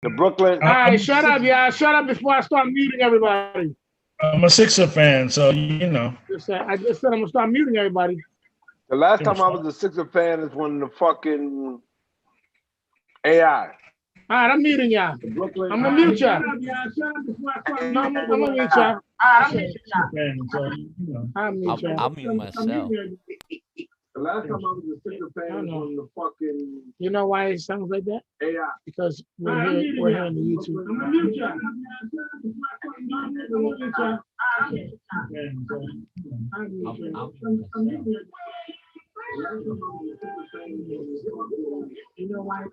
The Brooklyn. All right, shut up, y'all. Shut up before I start muting everybody. I'm a Sixer fan, so you know. I just said I'm gonna start muting everybody. The last time I was a Sixer fan is when the fucking AI. All right, I'm muting y'all. I'm gonna mute y'all. I'm gonna mute y'all. I'm mute y'all. I'll mute myself. The last time I was a Sixer fan was when the fucking. You know why it sounds like that? AI. Because we're here on the YouTube. I'm gonna mute y'all. You know why?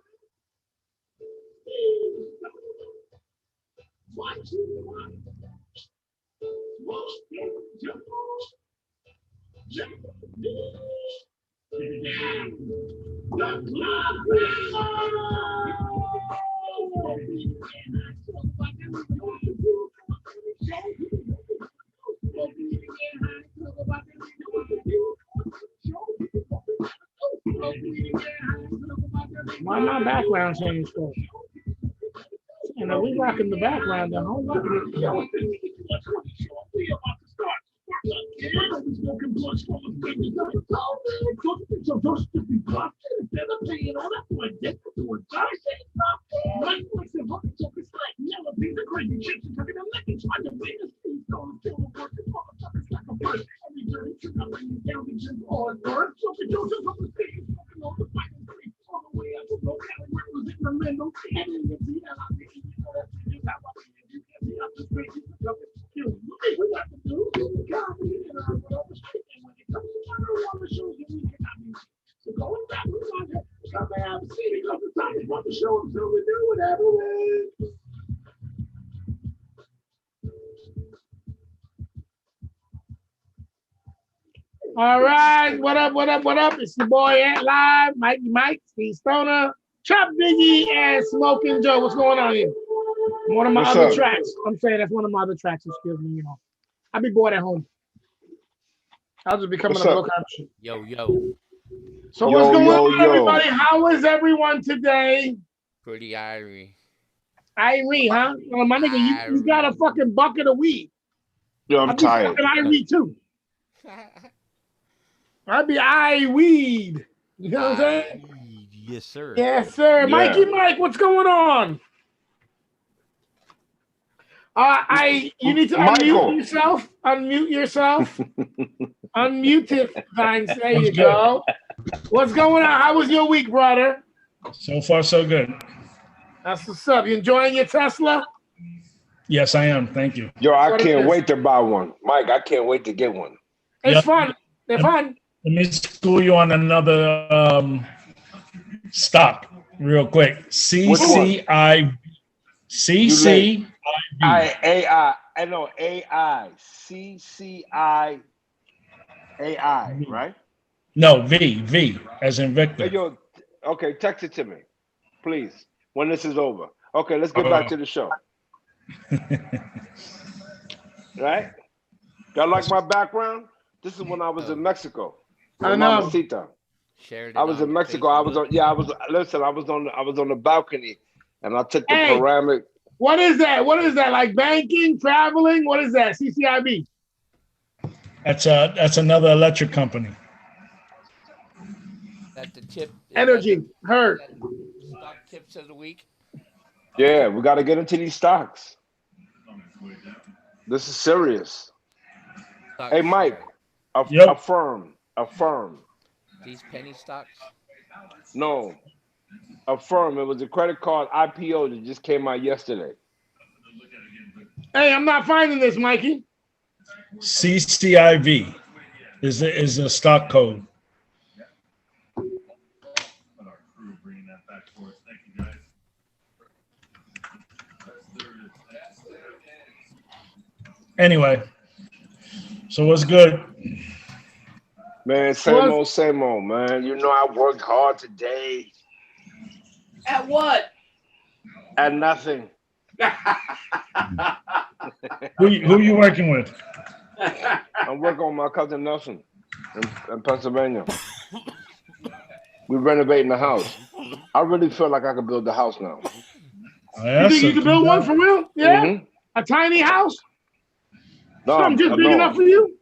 Why my background changed for? And are we rocking the background the whole lot? All right, what up, what up, what up? It's the boy Ant Live, Mikey Mike, Steve Stoner, Chop Biggie, and Smoking Joe. What's going on here? One of my other tracks. I'm saying that's one of my other tracks, excuse me, you know. I'll be bored at home. I'll just be coming up with all kinds of shit. Yo. So what's going on, everybody? How is everyone today? Pretty Irie, huh? Well, my nigga, you got a fucking bucket of weed. Yo, I'm tired. Irie too. I'd be weed. You know what I'm saying? Yes, sir. Yes, sir. Yeah. Mikey Mike, what's going on? You need to unmute yourself. Unmute yourself. Unmute it. Thanks. There you go. What's going on? How was your week, brother? So far, so good. That's what's up. You enjoying your Tesla? Yes, I am. Thank you. Yo, I can't wait to buy one. Mike, I can't wait to get one. It's fun. They're fun. Let me school you on another stock real quick. CCI. AI. I know AI. CCI. AI, right? No, V as in Victor. Hey, yo, okay, text it to me, please, when this is over. Okay, let's get back to the show. Right? Y'all like my background? This is when I was in Mexico. I know. I was in Mexico. I was on the balcony and I took the panoramic. What is that? What is that? Like banking, traveling? What is that? CCIB? That's another electric company. That's the tip. Energy. Heard. Stock tips of the week. Yeah, we got to get into these stocks. This is serious. Hey, Mike, affirm. These penny stocks? No, affirm. It was a credit card IPO that just came out yesterday. Hey, I'm not finding this, Mikey. CCIV is a stock code. Anyway, so what's good? Man, same old, man. You know I worked hard today. At what? At nothing. Who you working with? I'm working with my cousin Nelson in Pennsylvania. We're renovating the house. I really feel like I could build the house now. You think you can build one for real? Yeah? Mm-hmm. A tiny house? No, Something just big enough for you?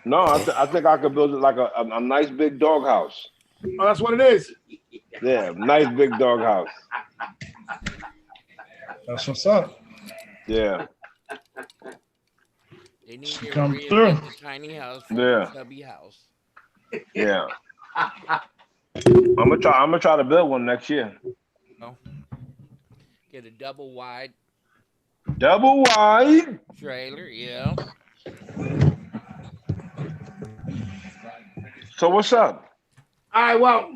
No, I think I could build it like a nice big dog house. Oh, that's what it is. Yeah, nice big dog house. That's what's up. Yeah. They need to Come reinvent through. the tiny house for the chubby house. Yeah. I'm gonna try to build one next year. Oh. Get a double wide trailer, yeah. So what's up? All right, well,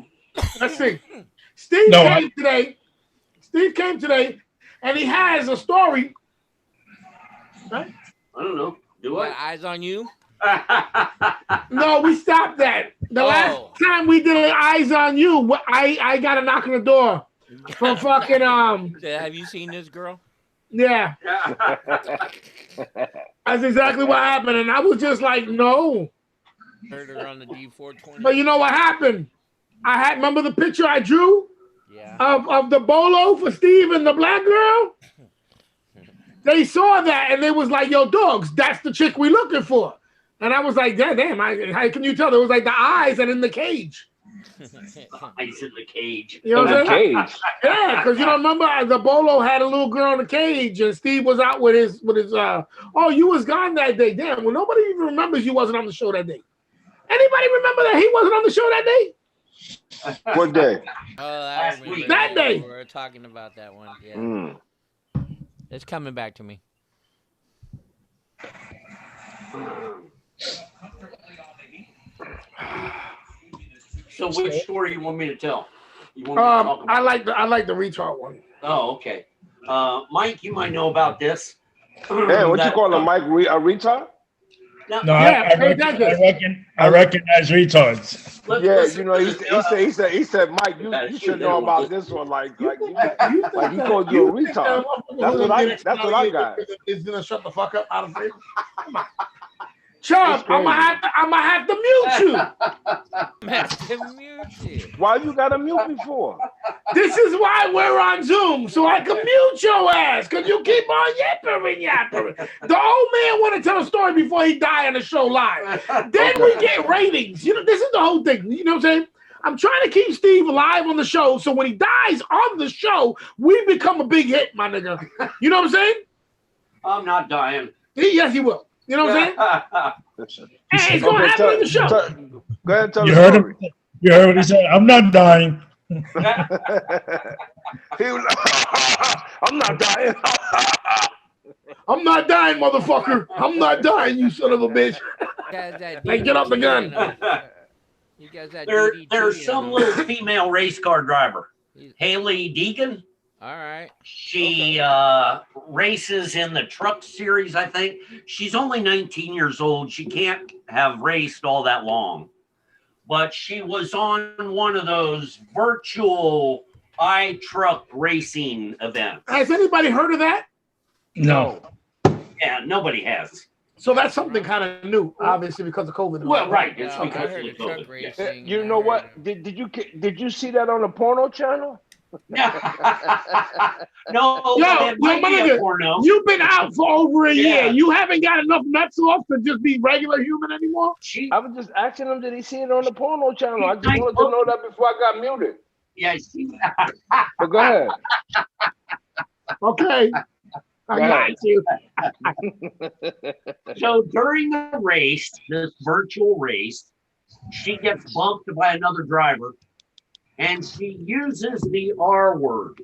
let's see. Steve came today, and he has a story. I don't know. Do I? Got eyes on you? No, we stopped that. The last time we did Eyes on You, I got a knock on the door from fucking Have you seen this girl? Yeah. That's exactly what happened, and I was just like, no. Heard her on the D420. But you know what happened? Remember the picture I drew? Yeah. Of the bolo for Steve and the black girl? They saw that and they was like, yo, dogs, that's the chick we looking for. And I was like, damn, how can you tell? It was like the eyes and in the cage. Eyes in the cage. You know what I'm saying? Cage. Yeah, because you know, remember the bolo had a little girl in the cage and Steve was out with his oh, you was gone that day. Damn, well, nobody even remembers you wasn't on the show that day. Anybody remember that he wasn't on the show that day? What day? I remember that day. We were talking about that one. Yeah. Mm. It's coming back to me. So which story you want me to tell? You want me to talk about? I like the retard one. Oh, okay. Mike, you might know about this. Hey, what you call a Mike? A retard? No, I recognize retards. You know, he said, Mike, you should know about this one. Like he called you a retard. That's what I got. Is gonna shut the fuck up out of here. Come on. Chubb, I'm gonna have to mute you. Why you gotta mute me for? This is why we're on Zoom, so I can mute your ass, because you keep on yappering. The old man want to tell a story before he die on the show live. Then we get ratings. You know, this is the whole thing. You know what I'm saying? I'm trying to keep Steve alive on the show, so when he dies on the show, we become a big hit, my nigga. You know what I'm saying? I'm not dying. Yes, he will. You know what I'm saying? Hey, it's going to happen in the show. Go ahead and tell you the heard story. him? You heard what he said? I'm not dying. He was like, I'm not dying. I'm not dying, motherfucker. I'm not dying, you son of a bitch. Hey, get off the gun. You guys There's some little female race car driver, Haley Deacon. All right. She races in the truck series, I think. She's only 19 years old. She can't have raced all that long. But she was on one of those virtual iTruck racing events. Has anybody heard of that? No. Yeah, nobody has. So that's something kind of new, obviously, because of COVID. Well, right. It's because of truck racing. You know what? Did you see that on the porno channel? No, my nigga, you've been out for over a year. You haven't got enough nuts off to just be regular human anymore? I was just asking him, did he see it on the porno channel? I just wanted to know that before I got muted. Yeah, But go ahead. Okay. I got you. So during the race, this virtual race, she gets bumped by another driver. And she uses the R word.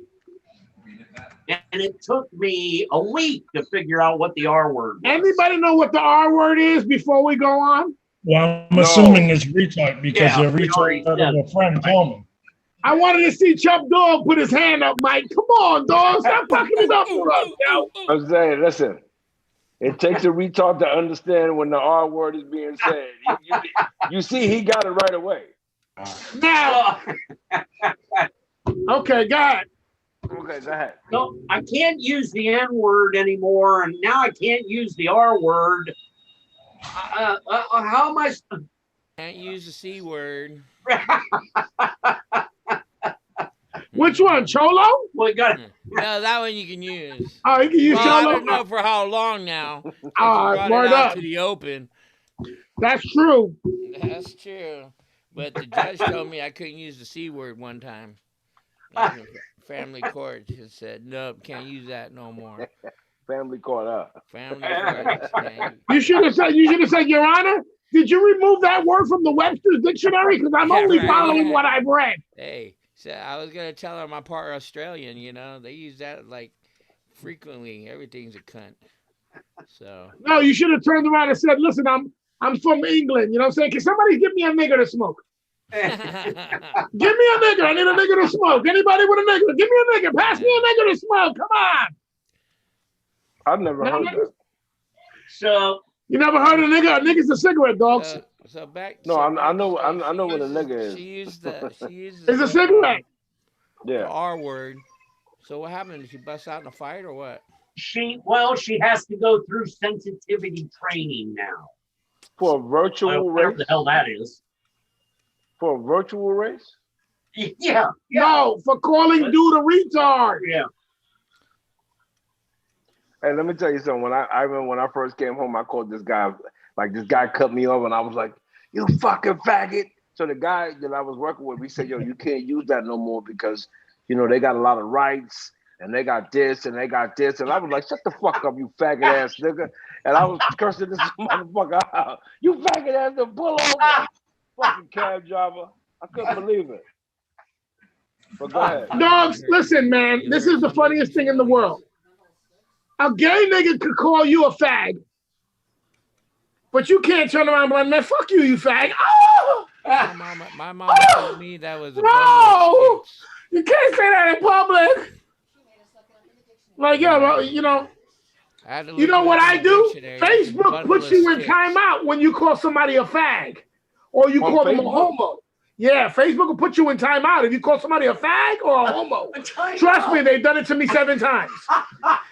And it took me a week to figure out what the R word was. Anybody know what the R word is before we go on? Well, I'm assuming it's retard because a retard of a friend told me. I wanted to see Chubb Dog put his hand up, Mike. Come on, dog. Stop fucking it up for us, yo. I'm saying, listen. It takes a retard to understand when the R word is being said. You see, he got it right away. Now, okay, go ahead. Okay, go ahead. No, I can't use the N word anymore, and now I can't use the R word. How am I? Can't use the C word. Which one, Cholo? Well, you got No, that one you can use. Oh, you can use Well, I Cholo. don't know for how long now. Word it out up. to the open. That's true. That's true. But the judge told me I couldn't use the C word one time. Family court just said, nope, can't use that no more. Family court up. Family court. You should have said, Your Honor, did you remove that word from the Webster's dictionary? Because I'm only following what I've read. Hey, so I was gonna tell her my part Australian. You know, they use that like frequently. Everything's a cunt. So no, you should have turned around and said, "Listen, I'm from England. You know what I'm saying? Can somebody give me a nigger to smoke? Give me a nigger. I need a nigger to smoke. Anybody with a nigger? Give me a nigger. Pass me a nigger to smoke. Come on." I've never heard that. So you never heard of a nigger? A nigger's a cigarette, dogs. So back. No, so I know what a nigga is. She used it's a cigarette. Yeah. The R word. So what happened? Did she bust out in a fight or what? She has to go through sensitivity training now. For a virtual race? Whatever the hell that is. For a virtual race? Yeah. No, for calling dude a retard. Yeah. Hey, let me tell you something. I remember when I first came home, I called this guy, like this guy cut me off and I was like, "You fucking faggot." So the guy that I was working with, we said, "Yo, you can't use that no more because, you know, they got a lot of rights and they got this and they got this." And I was like, "Shut the fuck up, you faggot ass nigga." And I was cursing this motherfucker out. "You faggot ass nigga, pull over." Fucking cab driver. I couldn't believe it. But go ahead. Dogs, listen, man. This is the funniest thing in the world. A gay nigga could call you a fag, but you can't turn around and be like, "Man, fuck you, you fag." Oh! My mom told me that was a no! You can't say that in public. Like, yo, you know what I do? Facebook puts you in timeout when you call somebody a fag or you call them a homo. Yeah, Facebook will put you in timeout if you call somebody a fag or a homo. Trust me, they've done it to me 7 times.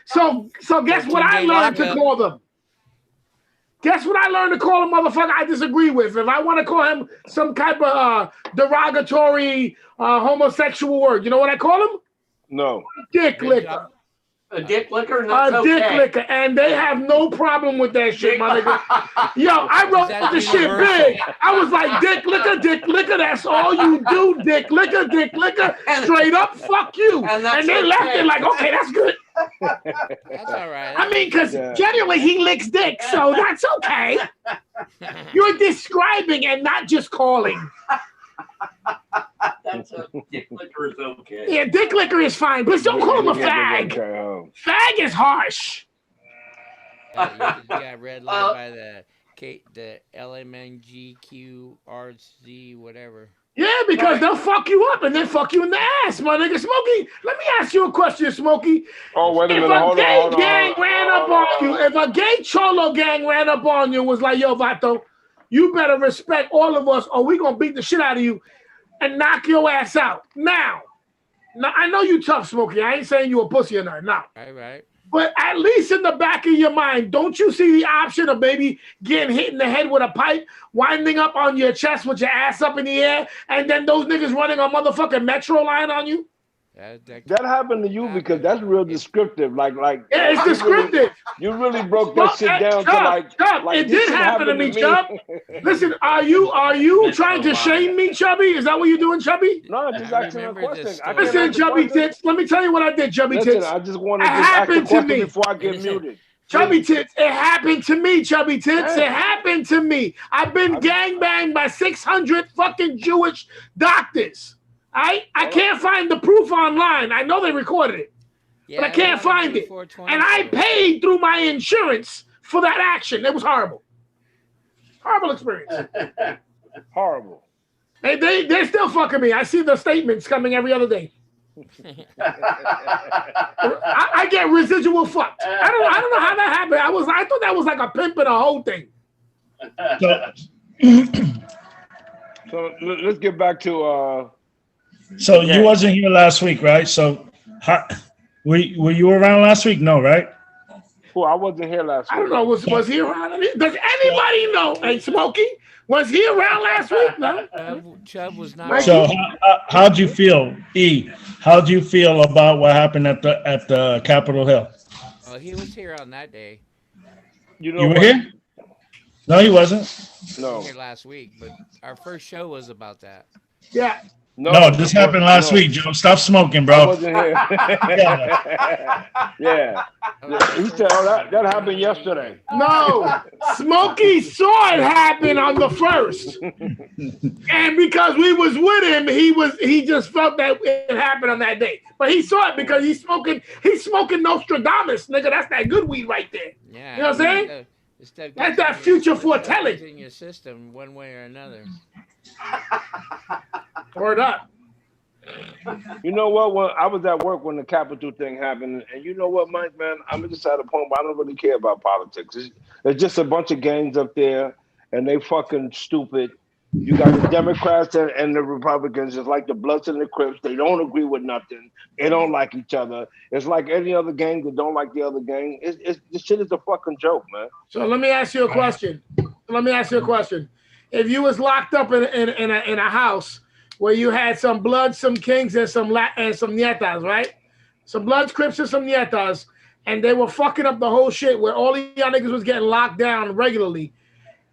So guess what I learned to call them? Guess what I learned to call a motherfucker I disagree with? If I want to call him some type of derogatory homosexual word, you know what I call him? No. Dick licker. A dick licker? A dick licker. And they have no problem with that shit, my nigga. Yo, I wrote the shit big. I was like, dick licker, that's all you do, dick licker. Straight up, fuck you. And they left it like, okay, that's good. That's all right. I mean, because generally he licks dick, so that's okay. You're describing and not just calling. That's a dick licker is okay. Yeah, dick licker is fine, but don't call him a fag. Fag is harsh. You got red light by the LMNGQRZ whatever. Yeah, because they'll fuck you up and then fuck you in the ass, my nigga. Smokey, let me ask you a question, Smokey. Oh, wait a minute. If a gay gang ran up on you, if a gay cholo gang ran up on you and was like, "Yo, Vato, you better respect all of us or we gonna beat the shit out of you and knock your ass out." Now, I know you tough, Smokey. I ain't saying you a pussy or nothing. Now. Right. But at least in the back of your mind, don't you see the option of maybe getting hit in the head with a pipe, winding up on your chest with your ass up in the air, and then those niggas running a motherfucking metro line on you? That happened to you because that's real descriptive. Like yeah, it's descriptive. You really broke that shit down to like it did happen to me, Chubb. Listen, are you trying to shame me, Chubby? Is that what you're doing, Chubby? No, I'm just asking a question. Listen, Chubby Tits, let me tell you what I did, Chubby Tits. I just wanted to ask a question before I get muted. Chubby Tits, it happened to me, Chubby Tits. It happened to me. I've been gangbanged by 600 fucking Jewish doctors. I can't find the proof online. I know they recorded it, but I can't find it. And I paid through my insurance for that action. It was horrible. Horrible experience. Horrible. They're still fucking me. I see the statements coming every other day. I get residual fucked. I don't know how that happened. I thought that was like a pimp and a hoe thing. So let's get back to So you wasn't here last week, right? So were you around last week? No, right? Well, I wasn't here last week. I don't know. Was he around? Does anybody know? Hey, Smokey, Was he around last week? No. Chubb was not. So how'd you feel, E? How'd you feel about what happened at the Capitol Hill? Oh, he was here on that day. You know You were what? here? No, he wasn't. He No. was here last week, but our first show was about that. Yeah. No, this happened last week, Joe. Stop smoking, I bro. wasn't here. Yeah. He said, "Oh, that happened yesterday." No, Smokey saw it happen on the 1st, and because we was with him, he just felt that it happened on that day. But he saw it because he's smoking Nostradamus, nigga. That's that good weed right there. Yeah. You know what I'm saying? That's that future foretelling in your system, one way or another. Word up. You know what? When I was at work when the Capitol thing happened, and you know what, Mike, man, I'm just at a point where I don't really care about politics. It's just a bunch of gangs up there, and they fucking stupid. You got the Democrats and the Republicans, just like the Bloods and the Crips. They don't agree with nothing. They don't like each other. It's like any other gang that don't like the other gang. This shit is a fucking joke, man. So let me ask you a question. If you was locked up in a house where you had some Bloods, some Kings, and some Nietas, right? Some Bloods, Crips, and some Nietas, and they were fucking up the whole shit where all of y'all niggas was getting locked down regularly.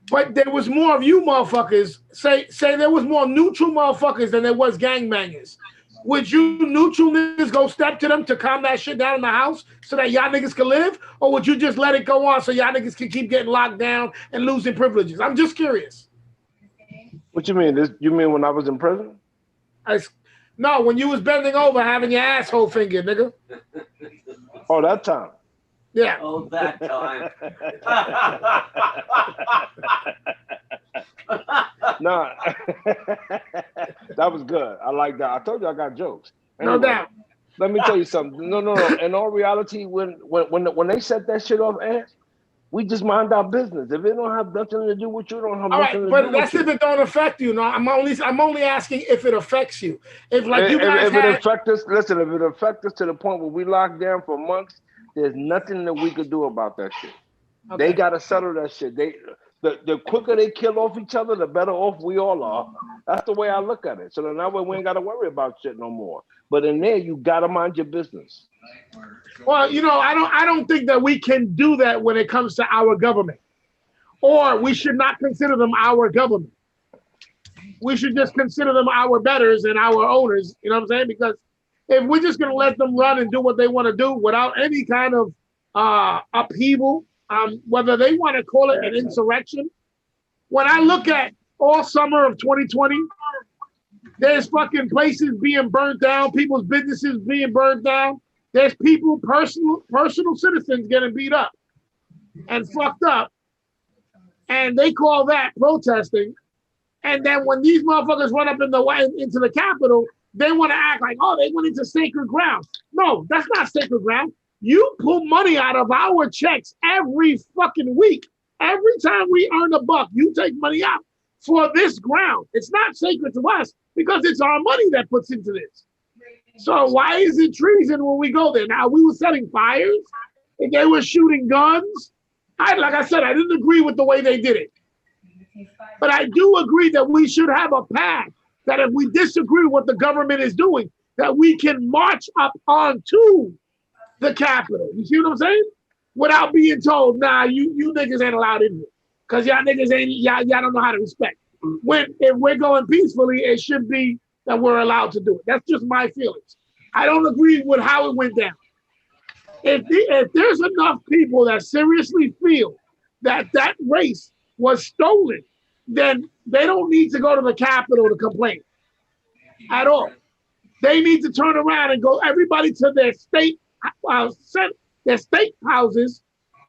But there was more of you motherfuckers. Say there was more neutral motherfuckers than there was gangbangers. Would you neutral niggas go step to them to calm that shit down in the house so that y'all niggas can live? Or would you just let it go on so y'all niggas can keep getting locked down and losing privileges? I'm just curious. What you mean? You mean when I was in prison? No, when you was bending over having your asshole finger, nigga. Oh, that time. Yeah. Oh, that time. Nah, that was good. I like that. I told you I got jokes. Anyway, no doubt. Let me tell you something. No. In all reality, when they set that shit off air, we just mind our business. If it don't have nothing to do with you, don't have nothing to do with you. But that's if it don't affect you. No, I'm only asking if it affects you. If it affects us, listen. If it affects us to the point where we locked down for months, there's nothing that we could do about that shit. Okay. They gotta settle that shit. The quicker they kill off each other, the better off we all are. That's the way I look at it. So then that way we ain't gotta worry about shit no more. But in there, you gotta mind your business. Well, I don't think that we can do that when it comes to our government, or we should not consider them our government. We should just consider them our betters and our owners. You know what I'm saying? Because if we're just gonna let them run and do what they want to do without any kind of upheaval, whether they want to call it an insurrection. When I look at all summer of 2020, there's fucking places being burnt down, people's businesses being burnt down. There's people, personal citizens getting beat up and fucked up. And they call that protesting. And then when these motherfuckers run up into the Capitol, they want to act like, oh, they went into sacred ground. No, that's not sacred ground. You pull money out of our checks every fucking week. Every time we earn a buck, you take money out for this ground. It's not sacred to us because it's our money that puts into this. So why is it treason when we go there? Now, we were setting fires and they were shooting guns. Like I said, I didn't agree with the way they did it. But I do agree that we should have a path that if we disagree with what the government is doing, that we can march up onto the Capitol. You see what I'm saying? Without being told, nah, you niggas ain't allowed in here. Because y'all niggas y'all don't know how to respect. If we're going peacefully, it should be that we're allowed to do it. That's just my feelings. I don't agree with how it went down. If there's enough people that seriously feel that race was stolen, then they don't need to go to the Capitol to complain at all. They need to turn around and go everybody to their state houses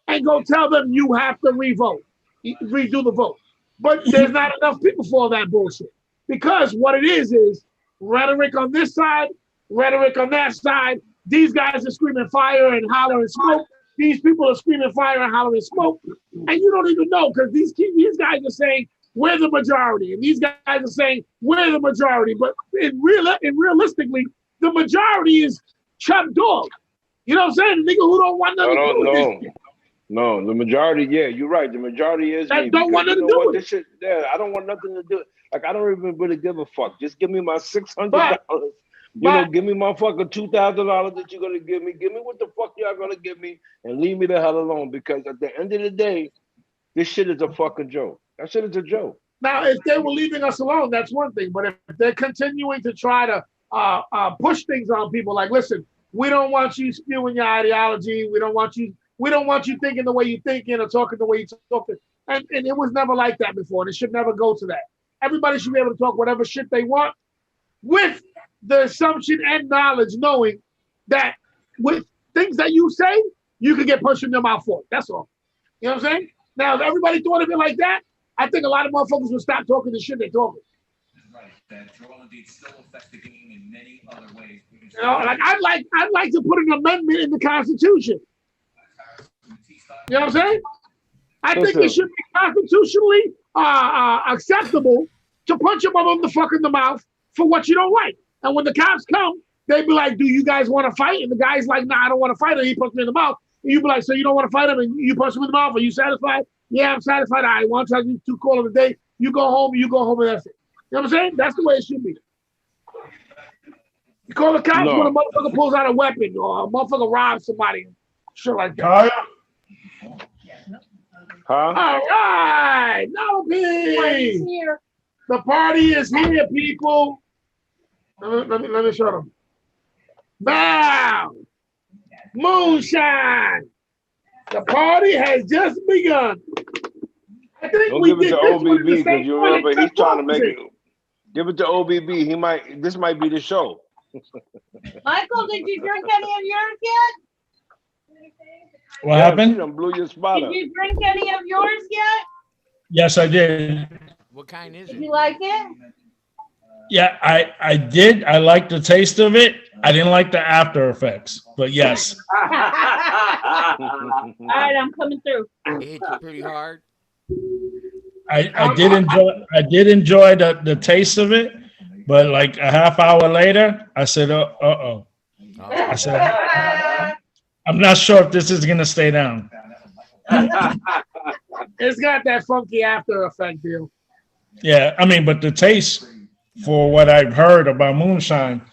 and go tell them you have to redo the vote. But there's not enough people for that bullshit. Because what it is rhetoric on this side, rhetoric on that side. These guys are screaming fire and holler and smoke. These people are screaming fire and holler and smoke. And you don't even know because these guys are saying, we're the majority. And these guys are saying, we're the majority. But realistically, the majority is Chubb Dog. You know what I'm saying? The nigga who don't want nothing to do with this. No, the majority, yeah, you're right. The majority is That me. don't want nothing to do with it. This shit, yeah, I don't want nothing to do. Like, I don't even really give a fuck. Just give me my $600. Give me my fucking $2,000 that you're gonna give me. Give me what the fuck y'all gonna give me, and leave me the hell alone. Because at the end of the day, this shit is a fucking joke. That shit is a joke. Now, if they were leaving us alone, that's one thing. But if they're continuing to try to push things on people, like, listen, we don't want you spewing your ideology. We don't want you thinking the way you're thinking or talking the way you're talking. And it was never like that before. And it should never go to that. Everybody should be able to talk whatever shit they want with the assumption and knowledge, knowing that with things that you say, you could get punched in your mouth for it. That's all. You know what I'm saying? Now, if everybody thought of it like that, I think a lot of motherfuckers would stop talking the shit they're talking. Right. That Joel Embiid still affects the game in many other ways. You know, like I'd like to put an amendment in the Constitution. You know what I'm saying? I think it should be constitutionally acceptable to punch a motherfucker in the mouth for what you don't like. And when the cops come, they'd be like, "Do you guys want to fight?" And the guy's like, "Nah, I don't want to fight him." He punched me in the mouth. And you'd be like, "So you don't want to fight him?" And you punch him in the mouth. Are you satisfied? Yeah, I'm satisfied. I want to charge you 2 calls a day. You go home, and that's it. You know what I'm saying? That's the way it should be. You call the cops when a motherfucker pulls out a weapon or a motherfucker robs somebody. Shit like that. Huh? All right. No, please. The party is here, people. Let me show them. Now, moonshine. The party has just begun. I think don't give it to OBB because you remember he's trying to make it. Give it to OBB. This might be the show. Michael, did you drink any of yours yet? What happened? Blew your spot up. Did you drink any of yours yet? Yes, I did. What kind is it? Did you like it? Yeah, I did. I liked the taste of it. I didn't like the after effects, but yes. All right, I'm coming through. It hit you pretty hard. I did enjoy the taste of it, but like a half hour later, I said, uh-oh. I said, I'm not sure if this is gonna stay down. It's got that funky after effect deal. Yeah, I mean, but the taste, for what I've heard about moonshine,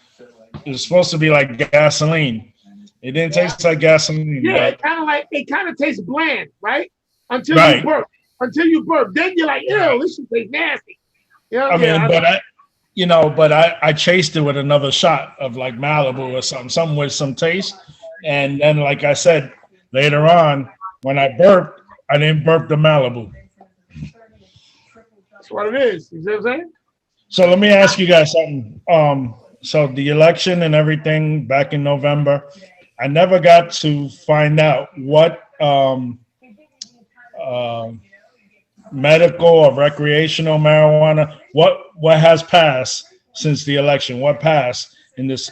is supposed to be like gasoline. It didn't taste like gasoline. Yeah, it kind of tastes bland, right? Until you burp. Then you're like, ew, this shit tastes nasty. You know, but I chased it with another shot of like Malibu or something with some taste. And then, like I said, later on, when I burped, I didn't burp the Malibu. That's what it is. You see what I'm saying? So let me ask you guys something. So the election and everything back in November, I never got to find out what medical or recreational marijuana, what has passed since the election? What passed in this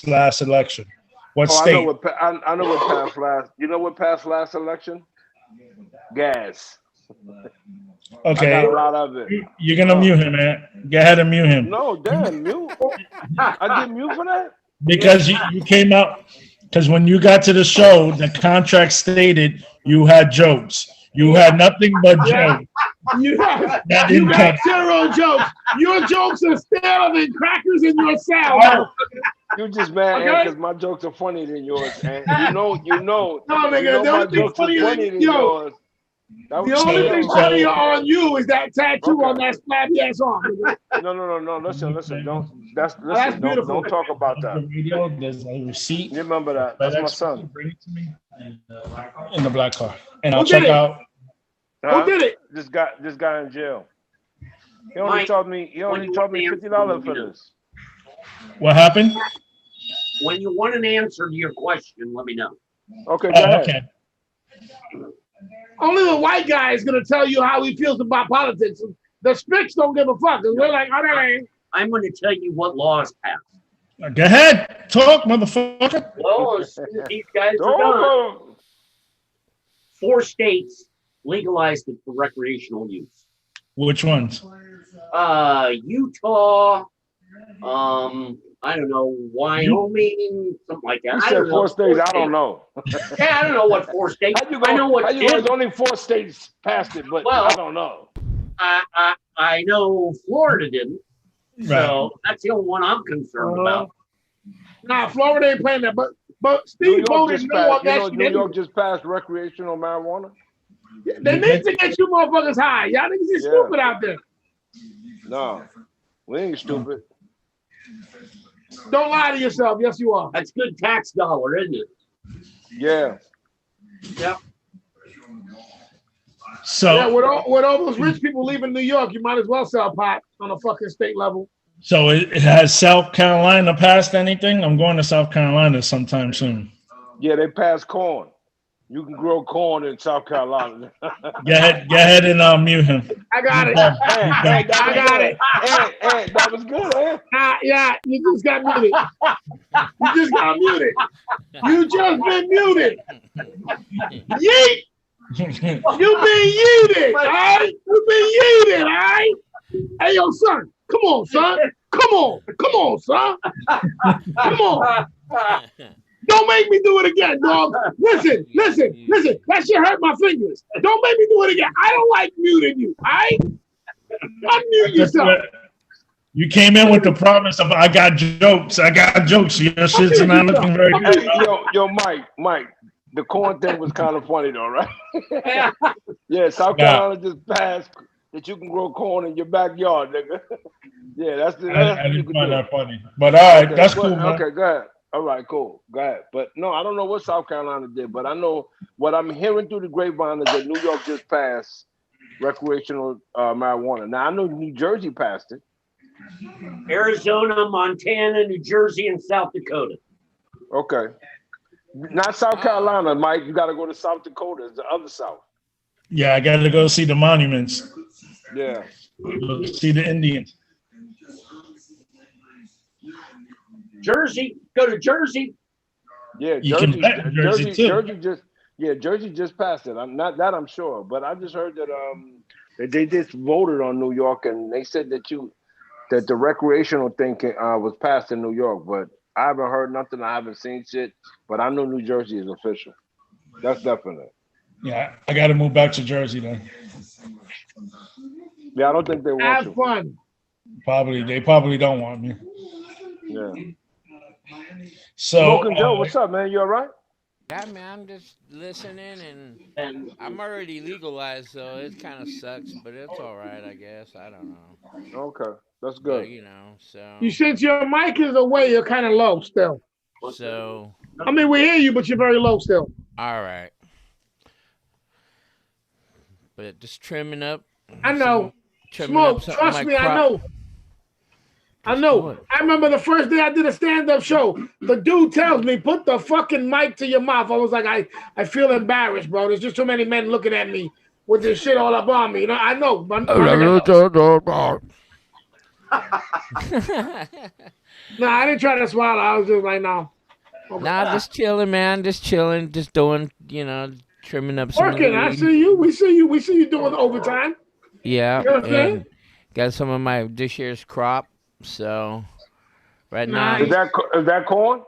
last election? What state? I know what passed last. You know what passed last election? Gas. Okay. I got a lot of it. You're gonna mute him, man. Go ahead and mute him. No, damn, mute. I get mute for that? Because you came out. Because when you got to the show, the contract stated you had jokes. You had nothing but jokes. You got 0 jokes. Your jokes are stale than crackers in your salad. You're just mad because my jokes are funnier than yours. And no, nigga, the only thing funnier than yours. The only thing funnier on you is that tattoo on that flabby ass arm. No. Listen. Don't talk about that. There's a receipt. You remember that? That's my son. Bring it to me in the black car, and I'll check out. Who did it? This guy in jail. He only charged me $50 for this. What happened? When you want an answer to your question, let me know. Okay, go ahead. Okay. Only the white guy is going to tell you how he feels about politics. The Spicks don't give a fuck. We're like, I'm going to tell you what laws passed. Go ahead. Talk, motherfucker. Well, as soon as these guys are done, 4 states legalized it for recreational use. Which ones? Utah. I I don't know, Wyoming, something like that. You I said don't know. 4 states. I don't know. Yeah, I don't know what 4 states. How you I know what there's only 4 states passed it, but Well, I don't know. I know Florida didn't. So that's the only one I'm concerned about. Nah, Florida ain't playing that, but Steve voted no on that shit. New York just passed recreational marijuana. They need to get you motherfuckers high. Y'all niggas is stupid out there. No, we ain't stupid. Don't lie to yourself. Yes, you are. That's good tax dollar, isn't it? Yeah. Yep. So yeah, with all those rich people leaving New York, you might as well sell pot on a fucking state level. So it has South Carolina passed anything? I'm going to South Carolina sometime soon. Yeah, they passed corn. You can grow corn in South Carolina. Go ahead and mute him. I got it. I got it. Hey, that was good, eh? Yeah, you just got muted. You just got muted. You just been muted. Yeet! You been yeeted, all right? You been yeeted, all right? Hey, yo, son. Come on, son. Come on, son. Come on. Don't make me do it again, dog. Listen. That shit hurt my fingers. Don't make me do it again. I don't like muting you, all right? Unmute yourself. You came in with the promise of I got jokes. Your shit's not looking very good. Yo, Mike. The corn thing was kind of funny though, right? Yeah, South Carolina just passed that you can grow corn in your backyard, nigga. Yeah, that's I didn't find that funny. But all right, that's cool, man. Okay, go ahead. All right, cool. Go ahead. But no, I don't know what South Carolina did, but I know what I'm hearing through the grapevine is that New York just passed recreational marijuana. Now I know New Jersey passed it. Arizona, Montana, New Jersey, and South Dakota. Okay. Not South Carolina, Mike. You got to go to South Dakota. It's the other South. Yeah, I got to go see the monuments. Yeah. Go see the Indians. Jersey. Go to Jersey. Yeah, you can bet Jersey too. Jersey just passed it. I'm not that I'm sure, but I just heard that they just voted on New York and they said that the recreational thing was passed in New York, but I haven't heard nothing. I haven't seen shit, but I know New Jersey is official. That's definite. Yeah, I got to move back to Jersey then. Yeah, I don't think they want Have you. fun. They probably don't want me. Yeah. So, Smoking Joe, what's up, man? You all right? Yeah, man, I'm just listening, and I'm already legalized, so it kind of sucks, but it's all right, I guess. I don't know. Okay, that's good. But, you know, so. Since your mic is away, you're kind of low still. So. I mean, we hear you, but you're very low still. All right. But just trimming up. I know. Smoke, trust me, I know. I know. I remember the first day I did a stand-up show. The dude tells me, put the fucking mic to your mouth. I was like, I feel embarrassed, bro. There's just too many men looking at me with this shit all up on me. You know, I know. No, I didn't try to swallow. I was just like, no. Nah, just chilling, man. Just chilling. Just doing, trimming up some working. I see you. We see you. We see you doing overtime. Yeah. You know what I'm saying? Got some of my this year's crop. So right now. Is that corn?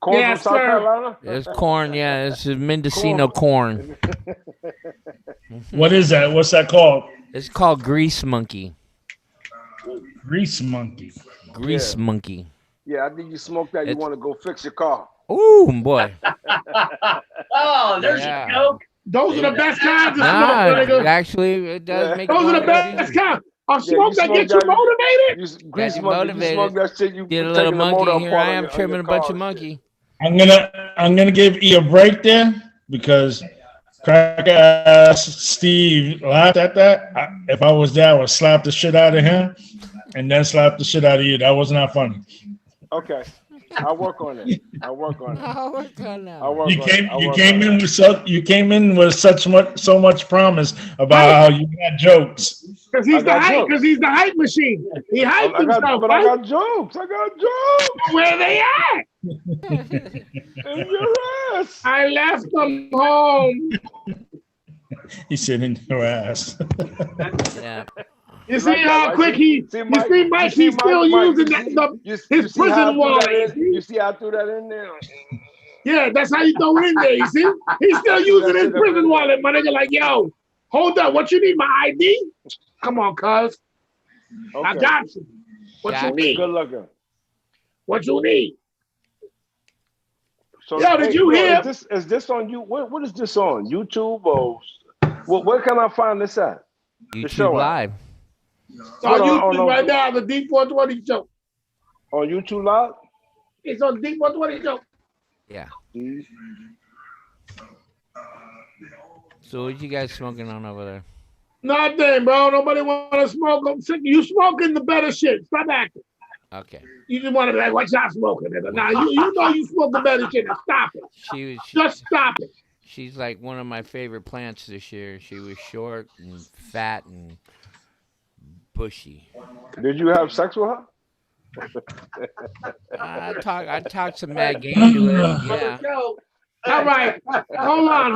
Corn yes, from South Carolina? It's corn, yeah. It's Mendocino corn. What is that? What's that called? It's called grease monkey. Grease monkey. Grease monkey. Yeah, I think you smoke that. You want to go fix your car. Ooh, boy. Oh, there's a joke. Those are the best kinds of smoke. Actually, it does make those are the best kinds. Smoke that gets you motivated. Grease monkey. You smoke that shit. You get a little monkey. Here I am trimming a bunch of monkey. I'm gonna give E a break there because crack ass Steve laughed at that. If I was there, I would slap the shit out of him and then slap the shit out of you. That was not funny. Okay. I'll work on it. You came in with so much promise about how you got jokes. Because he's the hype machine. He hyped himself. But I got jokes. Where they at? In your ass. I left them home. He said in your ass. Yeah. You see how quick he? See, you see, Mike? He's still using his prison wallet. You see how I threw that in there? Yeah, that's how you throw it in there. You see, he's still using his prison wallet. My nigga, like, yo, hold up. What you need? My ID? Come on, cuz. Okay. I got you. What you need? Good looking. What you need? So, yo, did you hear? Is this on you? What is this on? YouTube or where can I find this at? YouTube Live. It's on YouTube right now, the D420 Show. On YouTube Live? It's on D420 Show. Yeah. So what you guys smoking on over there? Nothing, bro. Nobody want to smoke. I'm sick. You smoking the better shit. Stop acting. Okay. You just want to be like, what y'all smoking? Nah, you know you smoke the better shit. Now stop it. Just stop it. She's like one of my favorite plants this year. She was short and fat and bushy. Did you have sex with her? I talked some mad game to her. Yeah. All right. Hold on.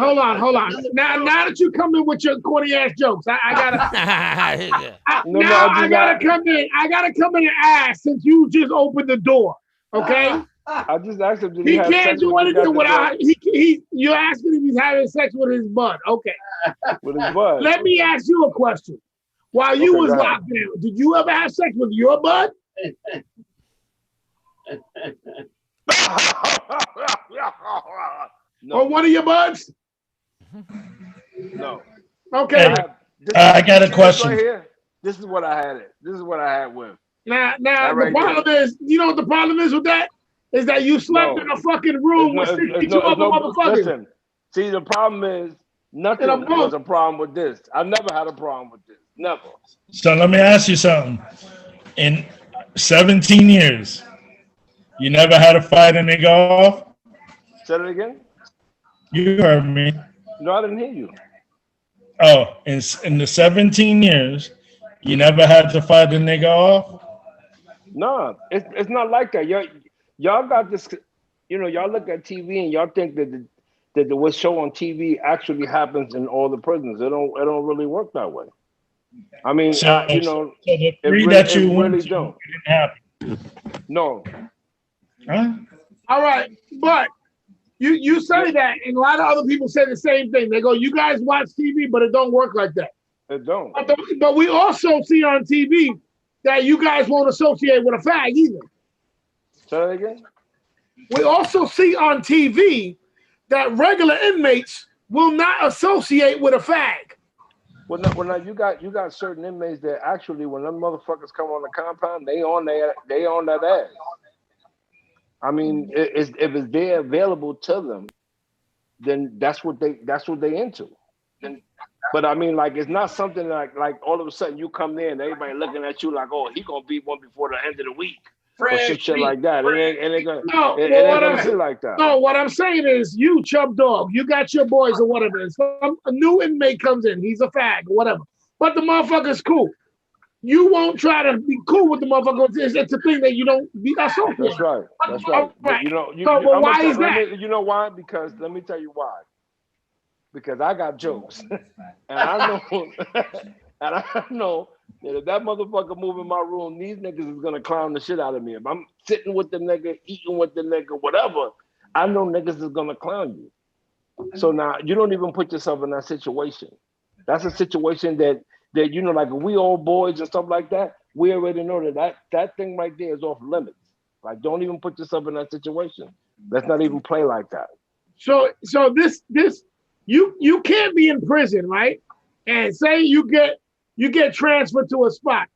Now that you come in with your corny ass jokes, I gotta come in. I gotta come in and ask since you just opened the door. Okay. I just asked him. He can't do anything without. You're asking if he's having sex with his bud. Okay. With his bud. Let me ask you a question. While you was locked down, did you ever have sex with your bud? No. Or one of your buds? No. Okay. I got a question. Right here, this is what I had it. This is what I had with. Now the problem is, you know what the problem is with that? Is that you slept in a fucking room with 62 other motherfuckers. Listen, see, the problem is nothing was a problem with this. I never had a problem with this. Never. So let me ask you something. In 17 years, you never had a fight and they go off? Say it again? You heard me. No, I didn't hear you. Oh, in the 17 years, you never had to fight a nigga off? No, it's not like that. Y'all got this, y'all look at TV and y'all think that what's show on TV actually happens in all the prisons. It don't really work that way. I mean, so the three that you went to don't. Didn't happen. No. Huh? All right, but you say that, and a lot of other people say the same thing. They go, "You guys watch TV, but it don't work like that." It don't. But we also see on TV that you guys won't associate with a fag either. Say that again? We also see on TV that regular inmates will not associate with a fag. Well, no, you got certain inmates that actually, when them motherfuckers come on the compound, they on that ass. I mean, if it's there available to them, then that's what they into. But I mean, like, it's not something like all of a sudden you come there and everybody looking at you like, oh, he gonna beat one before the end of the week. Or shit like that. It ain't gonna be like that. No, what I'm saying is, you chub dog, you got your boys or whatever. A new inmate comes in, he's a fag or whatever. But the motherfucker's cool. You won't try to be cool with the motherfucker. It's a thing that you don't be associated. That's right. That's right. But why is that? You know why? Because let me tell you why. Because I got jokes, and I know that if that motherfucker move in my room, these niggas is gonna clown the shit out of me. If I'm sitting with the nigga, eating with the nigga, whatever, I know niggas is gonna clown you. So now you don't even put yourself in that situation. That's a situation that like, if we old boys and stuff like that, we already know that thing right there is off limits. Like, don't even put yourself in that situation. Let's not even play like that. So this you can't be in prison, right? And say you get transferred to a spot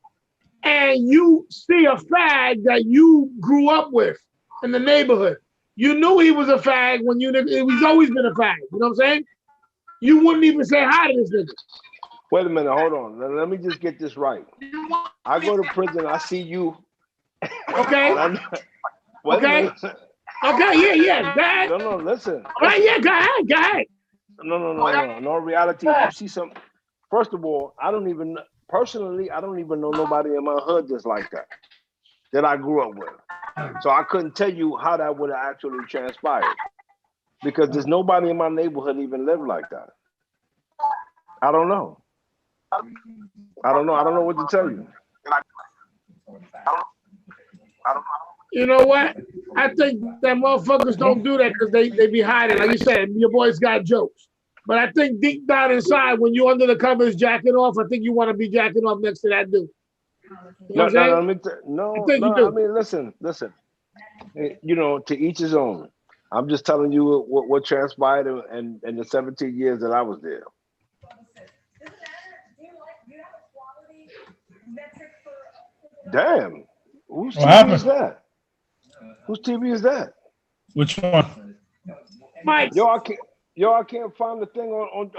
and you see a fag that you grew up with in the neighborhood. You knew he was a fag when he's always been a fag. You know what I'm saying? You wouldn't even say hi to this nigga. Wait a minute, hold on. Let me just get this right. I go to prison, I see you. Okay. Okay. Okay, yeah. Go ahead. No, listen. All right, yeah, go ahead. No. No, reality, you see some. First of all, I don't even know nobody in my hood that's like that I grew up with. So I couldn't tell you how that would have actually transpired. Because there's nobody in my neighborhood even live like that. I don't know. I don't know. I don't know what to tell you. You know what? I think that motherfuckers don't do that because they be hiding. Like you said, your boys got jokes. But I think deep down inside, when you're under the covers jacking off, I think you want to be jacking off next to that dude. You know No. I mean, listen. You know, to each his own. I'm just telling you what transpired in the 17 years that I was there. Damn. Whose TV is that? Whose TV is that? Which one? Mike. I can't find the thing on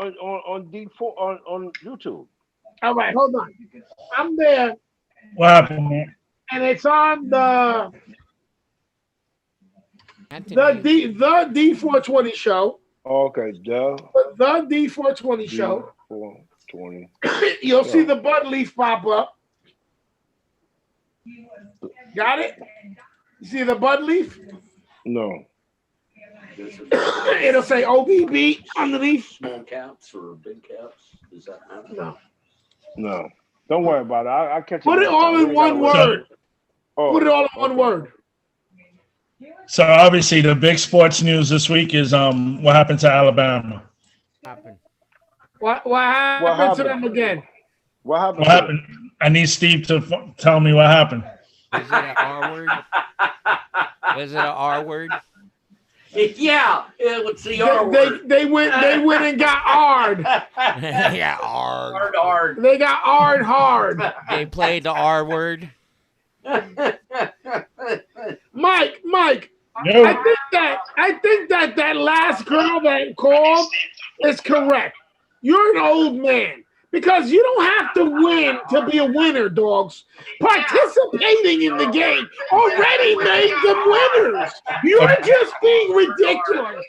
D4 on YouTube. All right, hold on. I'm there. What happened, man? And it's on the D420 show. Oh, okay, the D420 show. 420. You'll see the bud leaf pop up. Got it? You see the bud leaf? No. It'll say OBB underneath. Small caps or big caps? Does that matter? No. Don't worry about it. I catch it. Put it all in one word. Put it all in one word. So obviously the big sports news this week is what happened to Alabama. What happened to them again? What happened? What happened? I need Steve to tell me what happened. Is it an R word? Was it an R word? Yeah, it's the R word. They went and got hard. Yeah, R. Hard. They got hard. They played the R word. Mike, No. I think that last girl that called is correct. You're an old man because you don't have to win to be a winner, dogs. Participating in the game already made them winners. You're just being ridiculous.